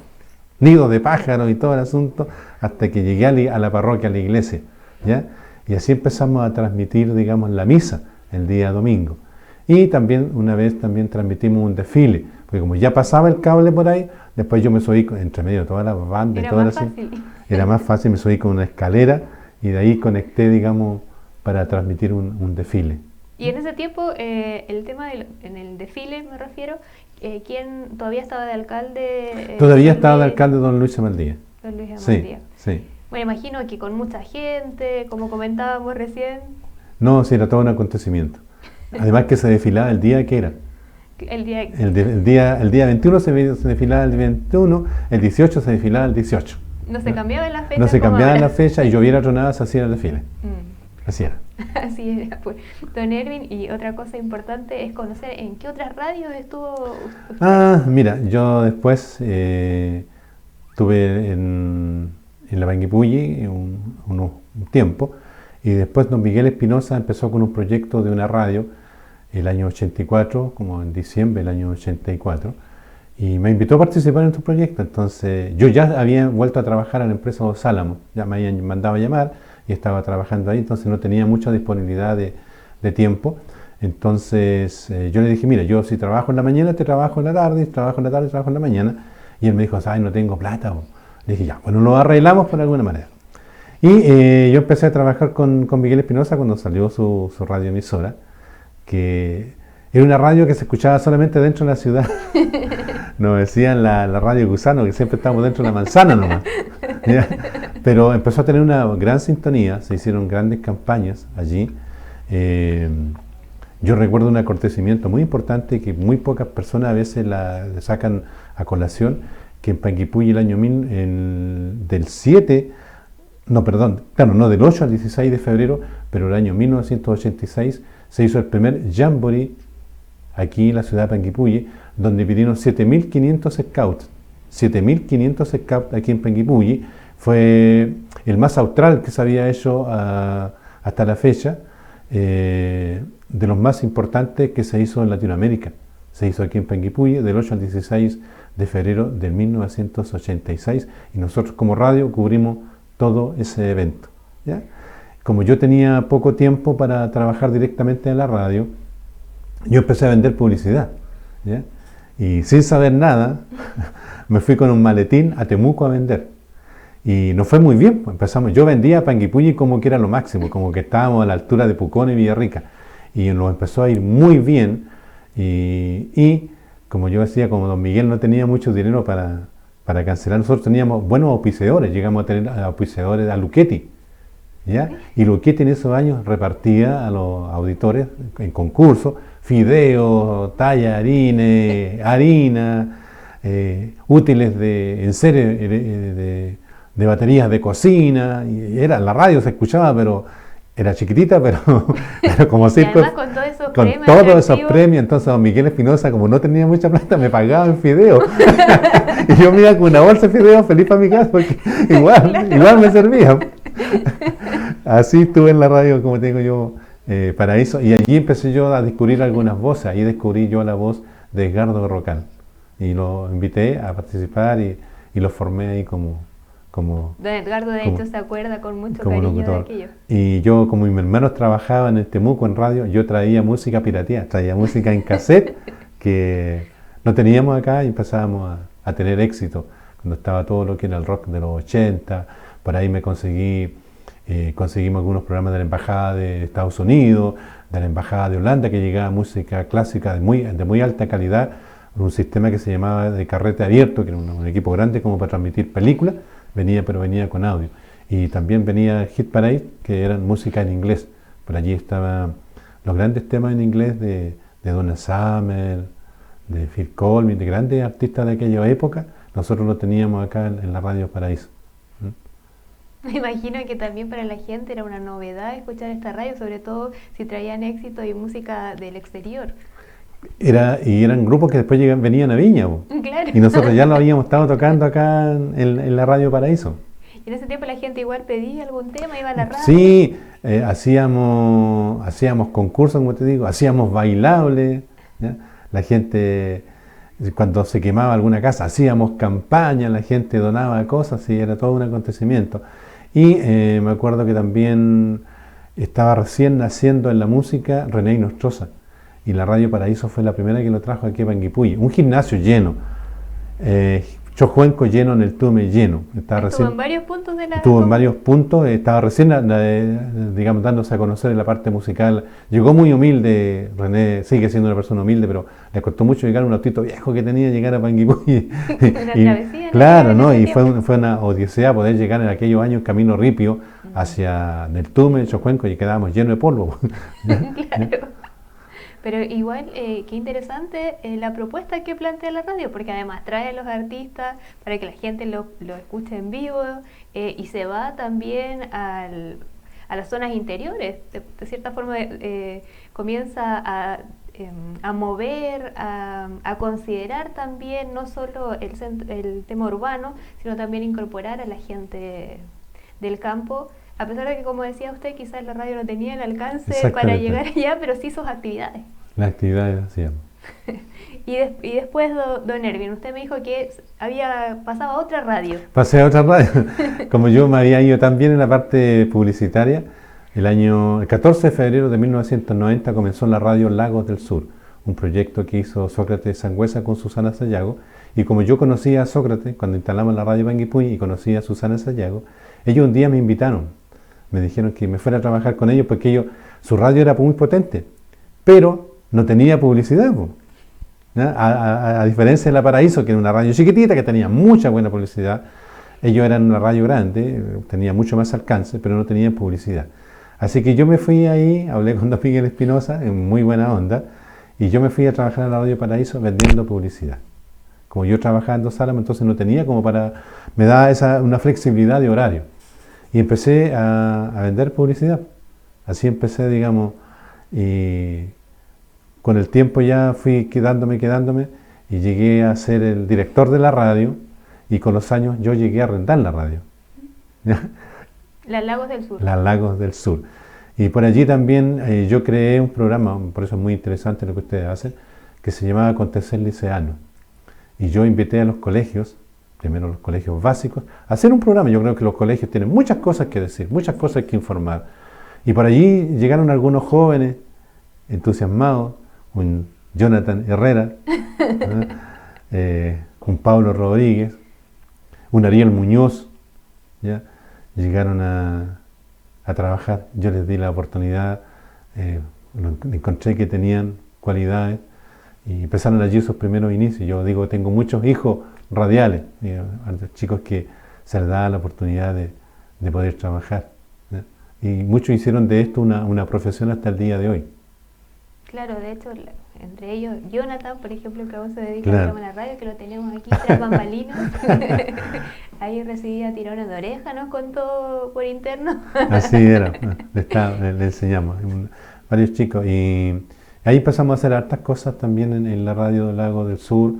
S9: nidos de pájaros y todo el asunto, hasta que llegué a la parroquia, a la iglesia, ¿ya? Y así empezamos a transmitir, digamos, la misa el día domingo. Y también, una vez también transmitimos un desfile, porque como ya pasaba el cable por ahí, después yo me subí entre medio de toda la banda y toda era más fácil, me subí con una escalera y de ahí conecté, digamos, para transmitir un desfile.
S2: Y en ese tiempo, el tema en el desfile me refiero, ¿quién todavía estaba de alcalde?
S9: Todavía estaba de alcalde don Luis Amaldía.
S2: Don Luis Amaldía.
S9: Sí.
S2: Bueno, imagino que con mucha gente, como comentábamos recién.
S9: No, sí, era todo un acontecimiento. Además que se desfilaba el día que era. El día 21 se desfilaba el 21, el 18 se desfilaba el 18.
S2: No se cambiaba la fecha.
S9: No se cambiaba la fecha y lloviera tronada, se hacía el desfile. Así era.
S2: Así era, pues. Don Erwin, y otra cosa importante es conocer en qué otras radios estuvo usted.
S9: Mira, yo después estuve en la Panguipulli un tiempo, y después don Miguel Espinosa empezó con un proyecto de una radio el año 84, como en diciembre del año 84, y me invitó a participar en tu proyecto. Entonces yo ya había vuelto a trabajar en la empresa Dos Álamos, ya me habían mandado a llamar y estaba trabajando ahí, entonces no tenía mucha disponibilidad de tiempo. Entonces yo le dije, mira, yo si trabajo en la mañana, te trabajo en la tarde, si trabajo en la tarde, trabajo en la mañana. Y él me dijo, ay, no tengo plata. Le dije, ya, bueno, lo arreglamos por alguna manera. Y yo empecé a trabajar con Miguel Espinosa cuando salió su radioemisora, que era una radio que se escuchaba solamente dentro de la ciudad. Nos decían la radio Gusano, que siempre estábamos dentro de la manzana nomás. ¿Ya? Pero empezó a tener una gran sintonía, se hicieron grandes campañas allí. Yo recuerdo un acontecimiento muy importante que muy pocas personas a veces la sacan a colación, que en Panguipulli el año del 8 al 16 de febrero, pero el año 1986 se hizo el primer Jamboree aquí en la ciudad de Panguipulli, donde vinieron 7.500 scouts. 7.500 scouts aquí en Panguipulli. Fue el más austral que se había hecho hasta la fecha, de los más importantes que se hizo en Latinoamérica. Se hizo aquí en Panguipulli del 8 al 16 de febrero de 1986, y nosotros como radio cubrimos todo ese evento, ¿ya? Como yo tenía poco tiempo para trabajar directamente en la radio, yo empecé a vender publicidad, ¿ya? Y sin saber nada, me fui con un maletín a Temuco a vender. Y nos fue muy bien, pues empezamos. Yo vendía a Panguipulli como que era lo máximo, como que estábamos a la altura de Pucón y Villarrica. Y nos empezó a ir muy bien. Y como yo decía, como don Miguel no tenía mucho dinero para cancelar, nosotros teníamos buenos auspiciadores. Llegamos a tener auspiciadores a Luchetti, ¿ya? Y Luchetti en esos años repartía a los auditores en concurso fideos, tallarines, harina, útiles en serie de baterías de cocina. Y la radio se escuchaba, pero era chiquitita, pero como siempre, con todos esos premios. Entonces don Miguel Espinosa, como no tenía mucha plata, me pagaba en fideos. Y yo me iba con una bolsa de fideos feliz para mi casa, porque igual me servía. Así estuve en la radio, como te digo yo, Paraíso, y allí empecé yo a descubrir algunas voces. Ahí descubrí yo la voz de Edgardo Rocal, y lo invité a participar, y y los formé ahí como
S2: Don Edgardo, de hecho, se acuerda con mucho
S9: como
S2: cariño
S9: locutor.
S2: de aquello.
S9: Y yo, como mis hermanos trabajaban en Temuco en radio, yo traía música pirateada, traía música en cassette que no teníamos acá y empezábamos a tener éxito cuando estaba todo lo que era el rock de los 80. Por ahí me conseguimos algunos programas de la Embajada de Estados Unidos, de la Embajada de Holanda, que llegaba música clásica de muy alta calidad, un sistema que se llamaba de carrete abierto, que era un equipo grande como para transmitir películas, pero venía con audio. Y también venía Hit Parade, que eran música en inglés. Por allí estaban los grandes temas en inglés de Donna Summer, de Phil Collins, de grandes artistas de aquella época. Nosotros lo teníamos acá en la Radio Paraíso.
S2: Me imagino que también para la gente era una novedad escuchar esta radio, sobre todo si traían éxito y música del exterior.
S9: Y eran grupos que después venían a Viña,
S2: Claro.
S9: Y nosotros ya lo habíamos estado tocando acá en la Radio Paraíso.
S2: Y en ese tiempo la gente igual pedía algún tema, iba a la radio.
S9: Sí, hacíamos concursos, como te digo, hacíamos bailables, ¿ya? La gente, cuando se quemaba alguna casa, hacíamos campaña, la gente donaba cosas y era todo un acontecimiento. Y me acuerdo que también estaba recién naciendo en la música René Nostroza, y la Radio Paraíso fue la primera que lo trajo aquí a Panguipulli. Un gimnasio lleno, Chojuenco lleno, en el Tume lleno.
S2: Estuvo en varios puntos de la...
S9: Estuvo en varios puntos, estaba recién, digamos, dándose a conocer en la parte musical. Llegó muy humilde, René sigue siendo una persona humilde, pero le costó mucho llegar a un autito viejo que tenía, llegar a Panguipulli.
S2: Una travesía.
S9: Claro, ¿no? Y fue una odisea poder llegar en aquellos años camino ripio hacia Neltume, Chojuenco, y quedábamos llenos de polvo.
S2: Claro. Pero igual, qué interesante la propuesta que plantea la radio, porque además trae a los artistas para que la gente lo escuche en vivo y se va también a las zonas interiores. De cierta forma comienza a mover, a considerar también no solo el tema urbano, sino también incorporar a la gente del campo. A pesar de que, como decía usted, quizás la radio no tenía el alcance para llegar allá, pero sí sus actividades.
S9: Las actividades hacíamos.
S2: Y después, don Erwin, usted me dijo que había pasado a otra radio.
S9: Pasé a otra radio. Como yo me había ido también en la parte publicitaria, el 14 de febrero de 1990 comenzó la radio Lagos del Sur, un proyecto que hizo Sócrates Sangüesa con Susana Sayago. Y como yo conocía a Sócrates cuando instalamos la radio Panguipulli y conocía a Susana Sayago, ellos un día me invitaron. Me dijeron que me fuera a trabajar con ellos porque su radio era muy potente, pero no tenía publicidad. A diferencia de La Paraíso, que era una radio chiquitita que tenía mucha buena publicidad, ellos eran una radio grande, tenía mucho más alcance, pero no tenían publicidad. Así que yo me fui ahí, hablé con don Miguel Espinosa, en muy buena onda, y yo me fui a trabajar en la Radio Paraíso vendiendo publicidad. Como yo trabajaba en Dos Álamos, entonces no tenía me daba una flexibilidad de horario. Y empecé a vender publicidad. Así empecé, digamos, y con el tiempo ya fui quedándome, y llegué a ser el director de la radio, y con los años yo llegué a arrendar la radio.
S2: Las Lagos del Sur.
S9: Las Lagos del Sur. Y por allí también yo creé un programa, por eso es muy interesante lo que ustedes hacen, que se llamaba Acontecer Liceano. Y yo invité a los colegios, primero los colegios básicos, a hacer un programa. Yo creo que los colegios tienen muchas cosas que decir, muchas cosas que informar. Y por allí llegaron algunos jóvenes entusiasmados, un Jonathan Herrera, un Pablo Rodríguez, un Ariel Muñoz, ¿ya? Llegaron a trabajar. Yo les di la oportunidad, encontré que tenían cualidades y empezaron allí sus primeros inicios. Yo digo, tengo muchos hijos radiales, chicos que se les da la oportunidad de poder trabajar, ¿no? Y muchos hicieron de esto una profesión hasta el día de hoy.
S2: Claro, de hecho, entre ellos Jonathan, por ejemplo, que aún se dedica
S9: Claro.
S2: al programa de la radio, que lo tenemos aquí tras bambalinas. Ahí recibía tirones de oreja, nos contó por interno.
S9: Así era, le enseñamos, varios chicos. Y ahí empezamos a hacer hartas cosas también en la radio del Lago del Sur.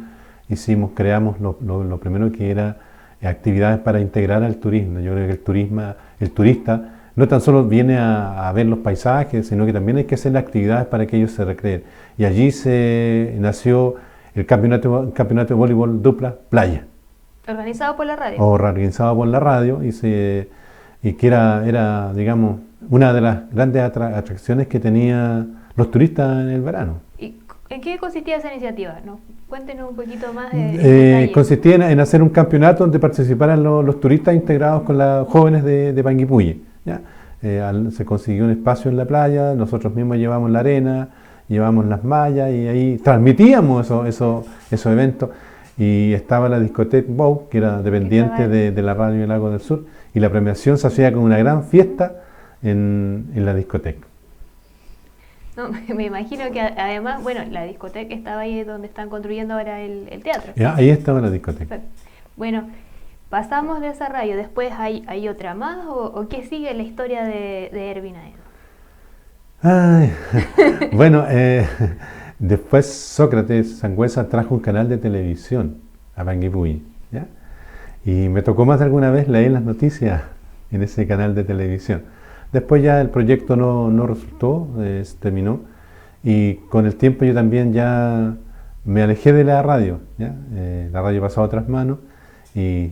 S9: Creamos lo primero que era actividades para integrar al turismo. Yo creo que el turista no tan solo viene a ver los paisajes, sino que también hay que hacer actividades para que ellos se recreen. Y allí nació el campeonato de voleibol dupla playa.
S2: Organizado por la radio.
S9: O organizado por la radio, y que era, digamos, una de las grandes atracciones que tenía los turistas en el verano.
S2: ¿Y en qué consistía esa iniciativa? ¿No? Cuéntenos un poquito más de
S9: consistía en hacer un campeonato donde participaran los turistas integrados con los jóvenes de Panguipulli, ¿ya? Se consiguió un espacio en la playa, nosotros mismos llevamos la arena, llevamos las mallas y ahí transmitíamos esos eventos. Y estaba la discoteca Bow, que era dependiente de la radio del Lago del Sur, y la premiación se hacía con una gran fiesta en la discoteca.
S2: No, me imagino que además, bueno, la discoteca estaba ahí donde están construyendo ahora el teatro.
S9: Ya, ahí estaba la discoteca.
S2: Bueno, pasamos de esa radio, después hay otra más, o ¿qué sigue la historia de Ervin Aedo?
S9: Ay, bueno, después Sócrates Sangüesa trajo un canal de televisión a Panguipulli, ¿ya? Y me tocó más de alguna vez leer las noticias en ese canal de televisión. Después ya el proyecto no resultó, se terminó, y con el tiempo yo también ya me alejé de la radio, ¿ya? La radio pasó a otras manos y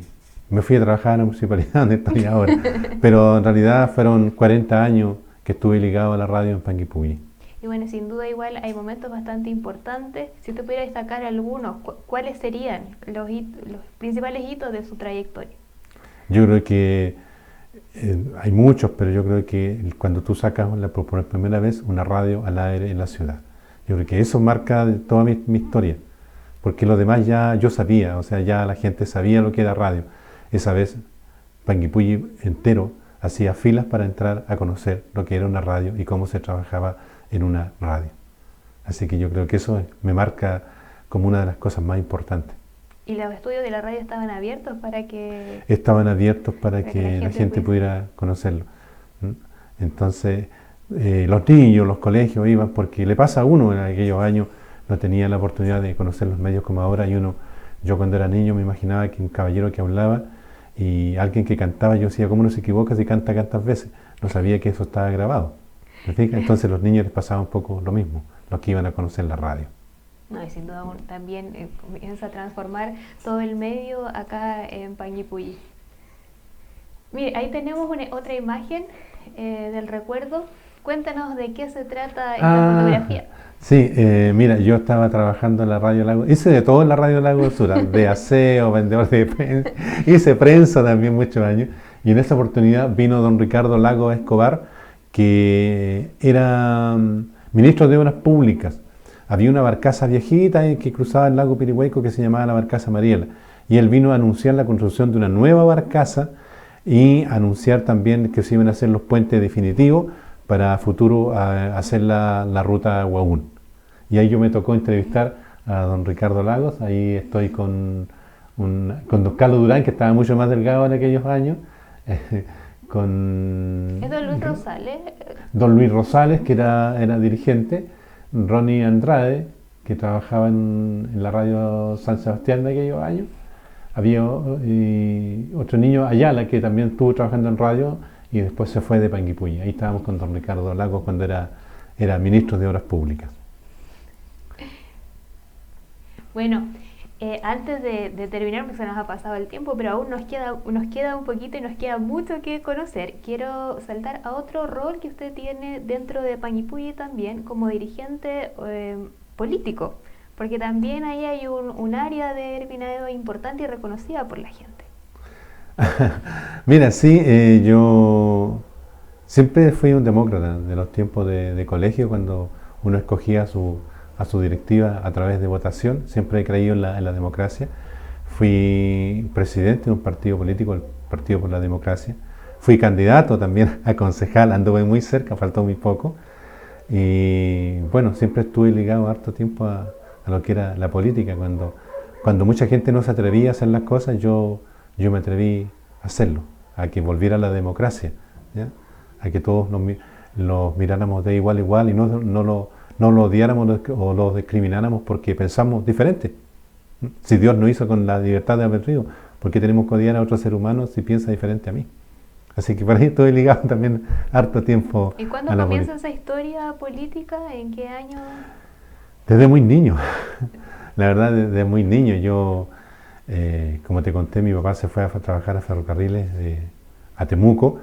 S9: me fui a trabajar a la municipalidad donde estoy ahora. Pero en realidad fueron 40 años que estuve ligado a la radio en Panguipulli.
S2: Y bueno, sin duda igual hay momentos bastante importantes. Si usted pudiera destacar algunos, ¿cuáles serían los principales hitos de su trayectoria?
S9: Yo creo que hay muchos, pero yo creo que cuando tú sacas por primera vez una radio al aire en la ciudad, yo creo que eso marca toda mi historia, porque lo demás ya yo sabía, o sea, ya la gente sabía lo que era radio. Esa vez Panguipulli entero hacía filas para entrar a conocer lo que era una radio y cómo se trabajaba en una radio. Así que yo creo que eso me marca como una de las cosas más importantes.
S2: ¿Y los estudios de la radio estaban abiertos para que...?
S9: Estaban abiertos para que la gente pudiera conocerlo. Entonces, los niños, los colegios iban, porque le pasa a uno en aquellos años, no tenía la oportunidad de conocer los medios como ahora, y yo cuando era niño me imaginaba que un caballero que hablaba y alguien que cantaba, yo decía, ¿cómo no se equivoca si canta tantas veces? No sabía que eso estaba grabado. Entonces a los niños les pasaba un poco lo mismo, los que iban a conocer la radio.
S2: No, y sin duda también comienza a transformar todo el medio acá en Panguipulli. Mire, ahí tenemos otra imagen del recuerdo. Cuéntanos de qué se trata esta fotografía.
S9: Sí, mira, yo estaba trabajando en la Radio Lago, hice de todo en la Radio Lago del Sur, de aseo, vendedor de prensa, hice prensa también muchos años, y en esa oportunidad vino don Ricardo Lago Escobar, que era ministro de Obras Públicas. Había una barcaza viejita que cruzaba el lago Pirihueco que se llamaba la barcaza Mariela, y él vino a anunciar la construcción de una nueva barcaza y anunciar también que se iban a hacer los puentes definitivos para futuro hacer la ruta Huaún. Y ahí yo me tocó entrevistar a don Ricardo Lagos. Ahí estoy con don Carlos Durán, que estaba mucho más delgado en aquellos años, con...
S2: ¿Es don Luis Rosales?
S9: Don Luis Rosales, que era dirigente, Ronnie Andrade, que trabajaba en la radio San Sebastián de aquellos años, había otro niño, Ayala, que también estuvo trabajando en radio y después se fue de Panguipulli. Ahí estábamos con don Ricardo Lagos cuando era ministro de Obras Públicas.
S2: Bueno, antes de terminar, porque se nos ha pasado el tiempo, pero aún nos queda un poquito y nos queda mucho que conocer. Quiero saltar a otro rol que usted tiene dentro de Panguipulli también, como dirigente político, porque también ahí hay un área de Ervin Aedo importante y reconocida por la gente.
S9: Mira, sí, yo siempre fui un demócrata de los tiempos de colegio, cuando uno escogía a su directiva a través de votación. Siempre he creído en la democracia. Fui presidente de un partido político, el Partido por la Democracia. Fui candidato también a concejal, anduve muy cerca, faltó muy poco. Y bueno, siempre estuve ligado harto tiempo a lo que era la política. Cuando mucha gente no se atrevía a hacer las cosas, yo me atreví a hacerlo, a que volviera la democracia, ¿ya? A que todos los miráramos de igual a igual y no lo odiáramos o lo discrimináramos porque pensamos diferente. Si Dios nos hizo con la libertad de albedrío, ¿por qué tenemos que odiar a otro ser humano si piensa diferente a mí? Así que por ahí estoy ligado también harto tiempo.
S2: ¿Y cuándo comienza esa historia política? ¿En qué año?
S9: Desde muy niño. La verdad, desde muy niño. Yo Como te conté, mi papá se fue a trabajar a ferrocarriles a Temuco,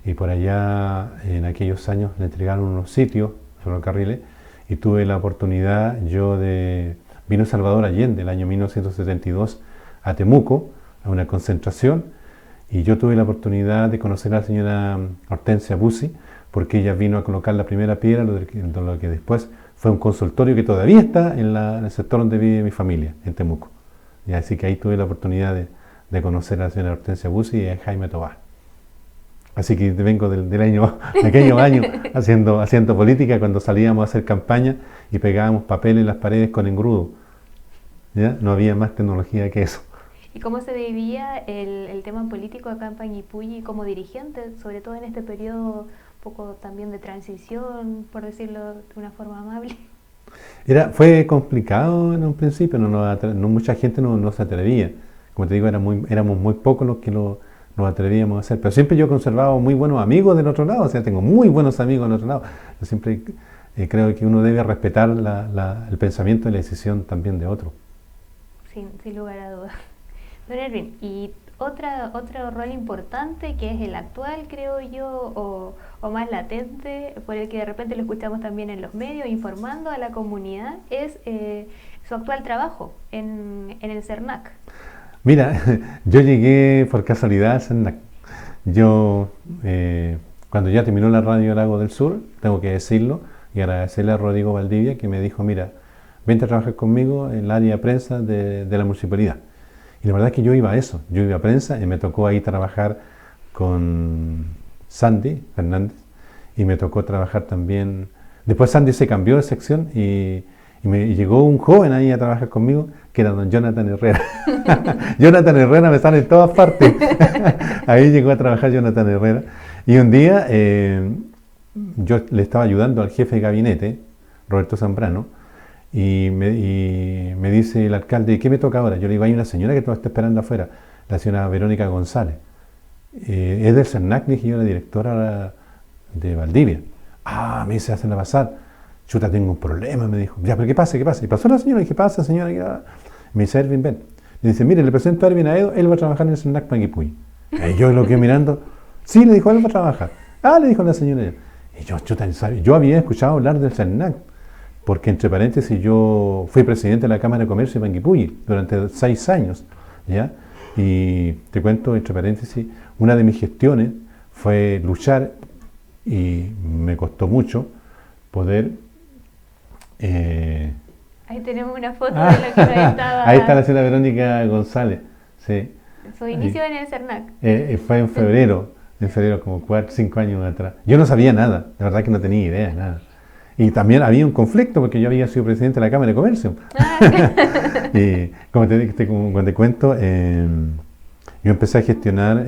S9: y por allá en aquellos años le entregaron unos sitios, ferrocarriles, y tuve la oportunidad vino Salvador Allende el año 1972 a Temuco, a una concentración, y yo tuve la oportunidad de conocer a la señora Hortensia Bussi, porque ella vino a colocar la primera piedra, lo que después fue un consultorio que todavía está en el sector donde vive mi familia, en Temuco. Y así que ahí tuve la oportunidad de conocer a la señora Hortensia Bussi y a Jaime Tobar. Así que vengo de aquellos años haciendo política, cuando salíamos a hacer campaña y pegábamos papel en las paredes con engrudo. ¿Ya? No había más tecnología que eso.
S2: ¿Y cómo se vivía el tema político acá en Panguipulli como dirigente, sobre todo en este periodo un poco también de transición, por decirlo de una forma amable?
S9: Fue complicado en un principio, no mucha gente no se atrevía. Como te digo, éramos muy pocos los que nos atrevíamos a hacer. Pero siempre yo he conservado muy buenos amigos del otro lado, o sea, tengo muy buenos amigos del otro lado. Yo siempre creo que uno debe respetar el pensamiento y la decisión también de otro.
S2: Sin lugar a dudas. Don Erwin, y otro rol importante que es el actual, creo yo, o más latente, por el que de repente lo escuchamos también en los medios, informando a la comunidad, es su actual trabajo en el CERNAC.
S9: Mira, yo llegué por casualidad al CERNAC. Cuando ya terminó la radio Lago del Sur, tengo que decirlo, y agradecerle a Rodrigo Valdivia, que me dijo, mira, vente a trabajar conmigo en el área de prensa de la municipalidad. Y la verdad es que yo iba a eso, yo iba a prensa, y me tocó ahí trabajar con Sandy Fernández, y me tocó trabajar también. Después Sandy se cambió de sección y llegó un joven ahí a trabajar conmigo, que era don Jonathan Herrera. Jonathan Herrera me sale en todas partes. Ahí llegó a trabajar Jonathan Herrera. Y un día yo le estaba ayudando al jefe de gabinete, Roberto Zambrano, y me dice el alcalde, ¿qué me toca ahora? Yo le digo, hay una señora que te está esperando afuera, la señora Verónica González. Es del CERNAC, dije yo, la directora de Valdivia. Ah, me dice, hacen pasar. Chuta, tengo un problema, me dijo. Ya, pero ¿qué pasa? ¿Qué pasa? Y pasó la señora, ¿qué pasa, señora? Me dice, Erwin, ven. Le dice, mire, le presento a Erwin Aedo, él va a trabajar en el CERNAC Panguipulli. Y yo lo quedé mirando. Sí, le dijo, él va a trabajar. Ah, le dijo la señora. Y yo, chuta, yo había escuchado hablar del CERNAC, porque entre paréntesis yo fui presidente de la Cámara de Comercio de Panguipulli durante 6 años, ¿ya? Y te cuento, entre paréntesis, una de mis gestiones fue luchar, y me costó mucho poder...
S2: Ahí tenemos una foto de lo que nos estaba...
S9: Ahí está la señora Verónica González, sí.
S2: Su inicio en el CERNAC.
S9: Fue en febrero, como 4 o 5 años atrás. Yo no sabía nada, la verdad que no tenía idea, nada. Y también había un conflicto porque yo había sido presidente de la Cámara de Comercio. Y como te cuento, yo empecé a gestionar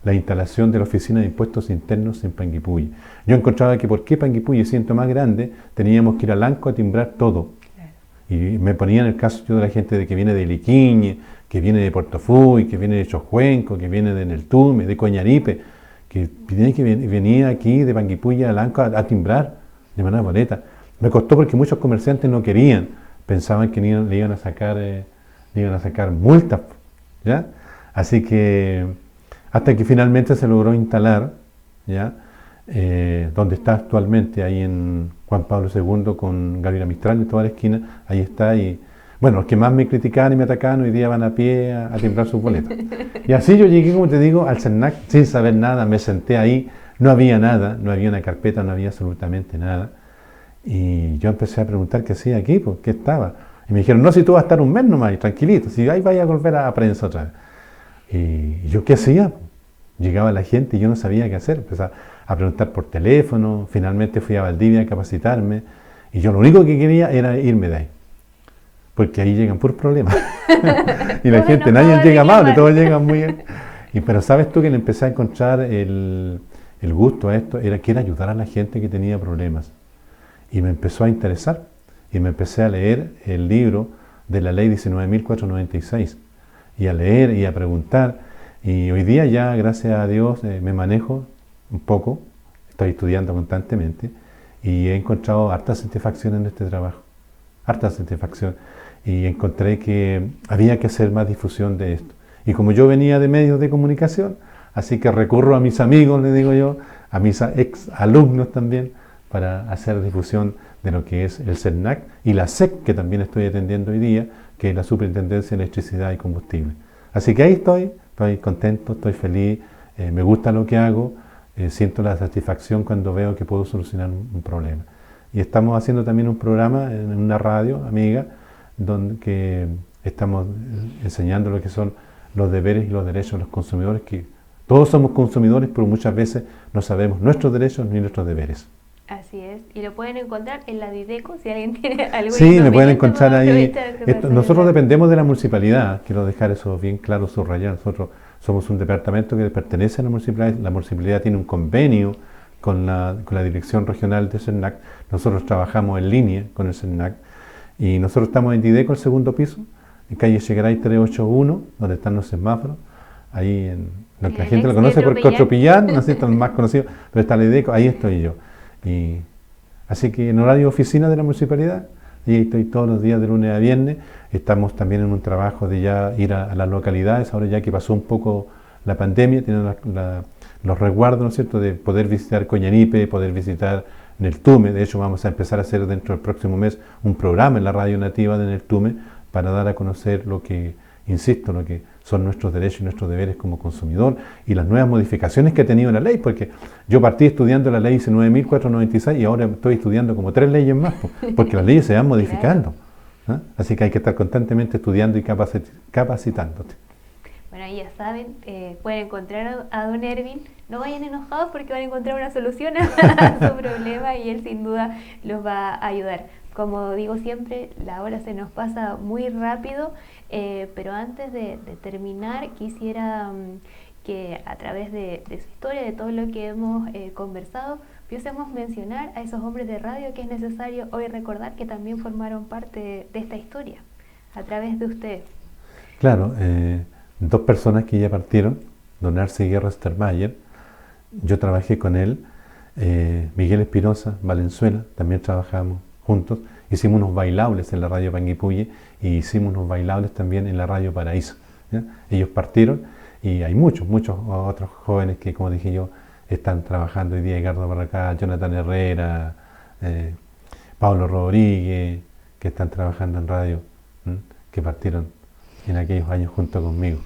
S9: la instalación de la Oficina de Impuestos Internos en Panguipulli. Yo encontraba que por qué Panguipulli, siendo más grande, teníamos que ir a Lanco a timbrar todo. Claro. Y me ponía en el caso yo de la gente que viene de Liquiñe, que viene de Portofuy, que viene de Chojuenco, que viene de Neltume, de Coñaripe, que venía aquí de Panguipulli a Lanco a timbrar de manera boleta. Me costó porque muchos comerciantes no querían, pensaban que le iban a sacar multas, ¿ya? Así que hasta que finalmente se logró instalar, ¿ya? Donde está actualmente, ahí en Juan Pablo II con Gabriela Mistral en toda la esquina, ahí está. Y bueno, los que más me criticaban y me atacaban hoy día van a pie a timbrar sus boletas. Y así yo llegué, como te digo, al CERNAC sin saber nada, me senté ahí. No había nada, no había una carpeta, no había absolutamente nada. Y yo empecé a preguntar qué hacía aquí, pues, qué estaba. Y me dijeron, no, si tú vas a estar un mes nomás, y tranquilito, si ahí vaya a volver a prensa otra vez. Y yo, ¿qué hacía? Llegaba la gente y yo no sabía qué hacer. Empecé a preguntar por teléfono, finalmente fui a Valdivia a capacitarme, y yo lo único que quería era irme de ahí. Porque ahí llegan puros problemas. Y la gente, nadie llega amable, todos llegan muy bien. Pero sabes tú que le empecé a encontrar el gusto a esto, era que era ayudar a la gente que tenía problemas. Y me empezó a interesar, y me empecé a leer el libro de la ley 19.496, y a leer y a preguntar, y hoy día ya, gracias a Dios, me manejo un poco, estoy estudiando constantemente, y he encontrado harta satisfacción en este trabajo, harta satisfacción. y encontré que había que hacer más difusión de esto. Y como yo venía de medios de comunicación, así que recurro a mis amigos, le digo yo, a mis ex alumnos también, para hacer difusión de lo que es el CERNAC y la SEC, que también estoy atendiendo hoy día, que es la Superintendencia de Electricidad y Combustible. Así que ahí estoy contento, estoy feliz, me gusta lo que hago, siento la satisfacción cuando veo que puedo solucionar un problema. Y estamos haciendo también un programa en una radio amiga, donde que estamos enseñando lo que son los deberes y los derechos de los consumidores, que todos somos consumidores, pero muchas veces no sabemos nuestros derechos ni nuestros deberes.
S2: Así es, y lo pueden encontrar en la Dideco, si alguien tiene algo.
S9: Sí, me pueden encontrar ahí. Nosotros dependemos de la municipalidad, quiero dejar eso bien claro, subrayar. Nosotros somos un departamento que pertenece a la municipalidad tiene un convenio con la Dirección Regional de CERNAC, nosotros trabajamos en línea con el CERNAC, y nosotros estamos en Dideco, el segundo piso, en calle Chegaray 381, donde están los semáforos, ahí la gente lo conoce por Cotropillán, no sé, el más conocido, pero está la Dideco, ahí estoy yo. Y así que en horario de oficina de la municipalidad, y estoy todos los días de lunes a viernes. Estamos también en un trabajo de ya ir a las localidades, ahora ya que pasó un poco la pandemia, tienen los resguardos, ¿no es cierto?, de poder visitar Coñanipe, poder visitar Neltume. De hecho, vamos a empezar a hacer dentro del próximo mes un programa en la radio nativa de Neltume para dar a conocer lo que, insisto, lo que son nuestros derechos y nuestros deberes como consumidor y las nuevas modificaciones que ha tenido la ley, porque yo partí estudiando la ley 19.496 y ahora estoy estudiando como 3 leyes más, porque las leyes se van modificando. ¿Ah? Así que hay que estar constantemente estudiando y capacitándote.
S2: Bueno, ahí ya saben, pueden encontrar a don Ervin. No vayan enojados porque van a encontrar una solución a su problema y él sin duda los va a ayudar. Como digo siempre, la hora se nos pasa muy rápido, pero antes de terminar quisiera que a través de su historia, de todo lo que hemos conversado, pudiésemos mencionar a esos hombres de radio que es necesario hoy recordar que también formaron parte de esta historia, a través de ustedes.
S9: Claro, 2 personas que ya partieron, don Arce Guerra Stermayer, yo trabajé con él, Miguel Espinosa, Valenzuela, también trabajamos juntos, hicimos unos bailables en la radio Panguipulli y hicimos unos bailables también en la radio Paraíso, ¿ya? Ellos partieron y hay muchos otros jóvenes que, como dije yo, están trabajando hoy día, Edgardo Barracá, Jonathan Herrera, Pablo Rodríguez, que están trabajando en radio, que partieron en aquellos años junto conmigo.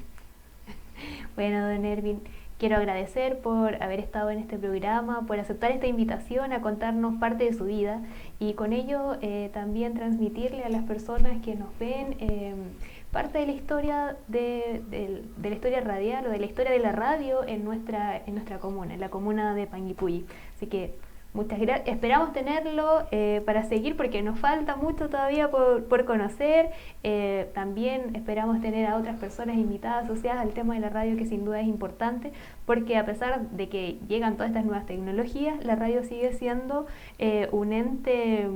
S2: Bueno, don Ervin, quiero agradecer por haber estado en este programa, por aceptar esta invitación a contarnos parte de su vida y con ello también transmitirle a las personas que nos ven parte de la historia de la historia radial o de la historia de la radio en nuestra comuna, en la comuna de Panguipulli. Así que muchas gracias, esperamos tenerlo para seguir porque nos falta mucho todavía por conocer. También esperamos tener a otras personas invitadas asociadas al tema de la radio, que sin duda es importante, porque a pesar de que llegan todas estas nuevas tecnologías, la radio sigue siendo un ente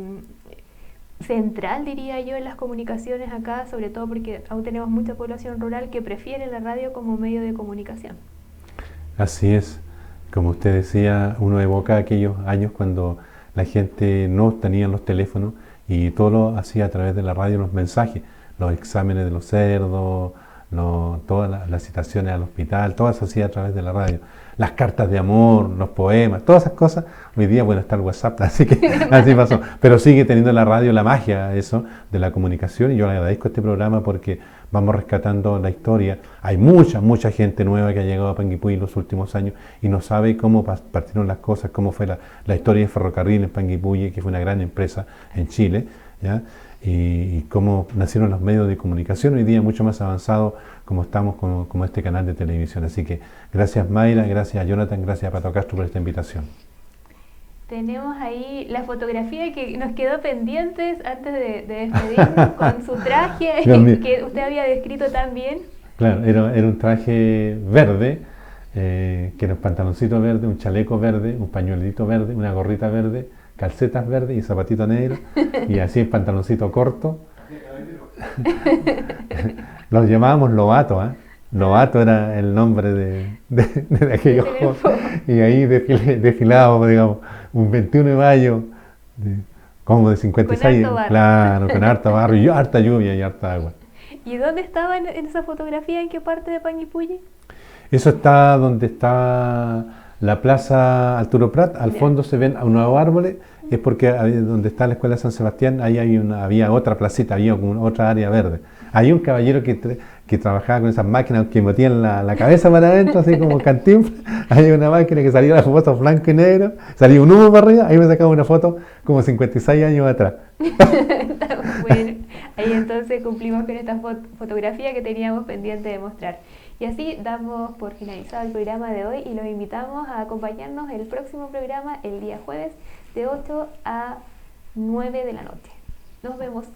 S2: central, diría yo, en las comunicaciones acá, sobre todo porque aún tenemos mucha población rural que prefiere la radio como medio de comunicación.
S9: Así es. Como usted decía, uno evoca aquellos años cuando la gente no tenía los teléfonos y todo lo hacía a través de la radio, los mensajes, los exámenes de los cerdos, todas las citaciones al hospital, todo se hacía a través de la radio. Las cartas de amor, los poemas, todas esas cosas. Hoy día, bueno, está el WhatsApp, así que así pasó. Pero sigue teniendo la radio la magia, eso, de la comunicación, y yo le agradezco este programa porque vamos rescatando la historia. Hay mucha gente nueva que ha llegado a Panguipulli en los últimos años y no sabe cómo partieron las cosas, cómo fue la historia de ferrocarril en Panguipulli, que fue una gran empresa en Chile, ¿ya? Y cómo nacieron los medios de comunicación hoy día mucho más avanzados como estamos como este canal de televisión. Así que gracias Mayra, gracias a Jonathan, gracias a Pato Castro por esta invitación.
S2: Tenemos ahí la fotografía que nos quedó pendientes antes de despedirnos con su traje que usted había descrito tan bien.
S9: Claro, era un traje verde, que era un pantaloncito verde, un chaleco verde, un pañuelito verde, una gorrita verde, calcetas verdes y zapatito negro, y así el pantaloncito corto. Los llamábamos Lobato, ¿eh? Lobato era el nombre de aquellos jóvenes. Y ahí desfilábamos, digamos, un 21 de mayo como de 56,
S2: Con harto barro.
S9: claro, con harta barro y harta lluvia y harta agua.
S2: ¿Y dónde estaba en esa fotografía? ¿En qué parte de Panguipulli?
S9: Eso está donde está la Plaza Arturo Prat, al fondo se ven unos árboles, es porque donde está la Escuela San Sebastián, ahí había otra placita, había como otra área verde. Hay un caballero que trabajaba con esas máquinas que metían la cabeza para adentro, así como Cantinflas. Hay una máquina que salía la foto blanco y negro, salía un humo para arriba, ahí me sacaba una foto como 56 años atrás.
S2: Bueno, ahí entonces cumplimos con esta fotografía que teníamos pendiente de mostrar. Y así damos por finalizado el programa de hoy y los invitamos a acompañarnos el próximo programa el día jueves de 8 a 9 de la noche. Nos vemos.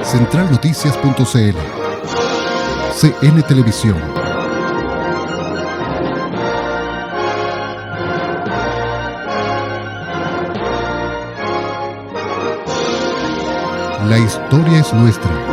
S1: Centralnoticias.cl CN Televisión. La historia es nuestra.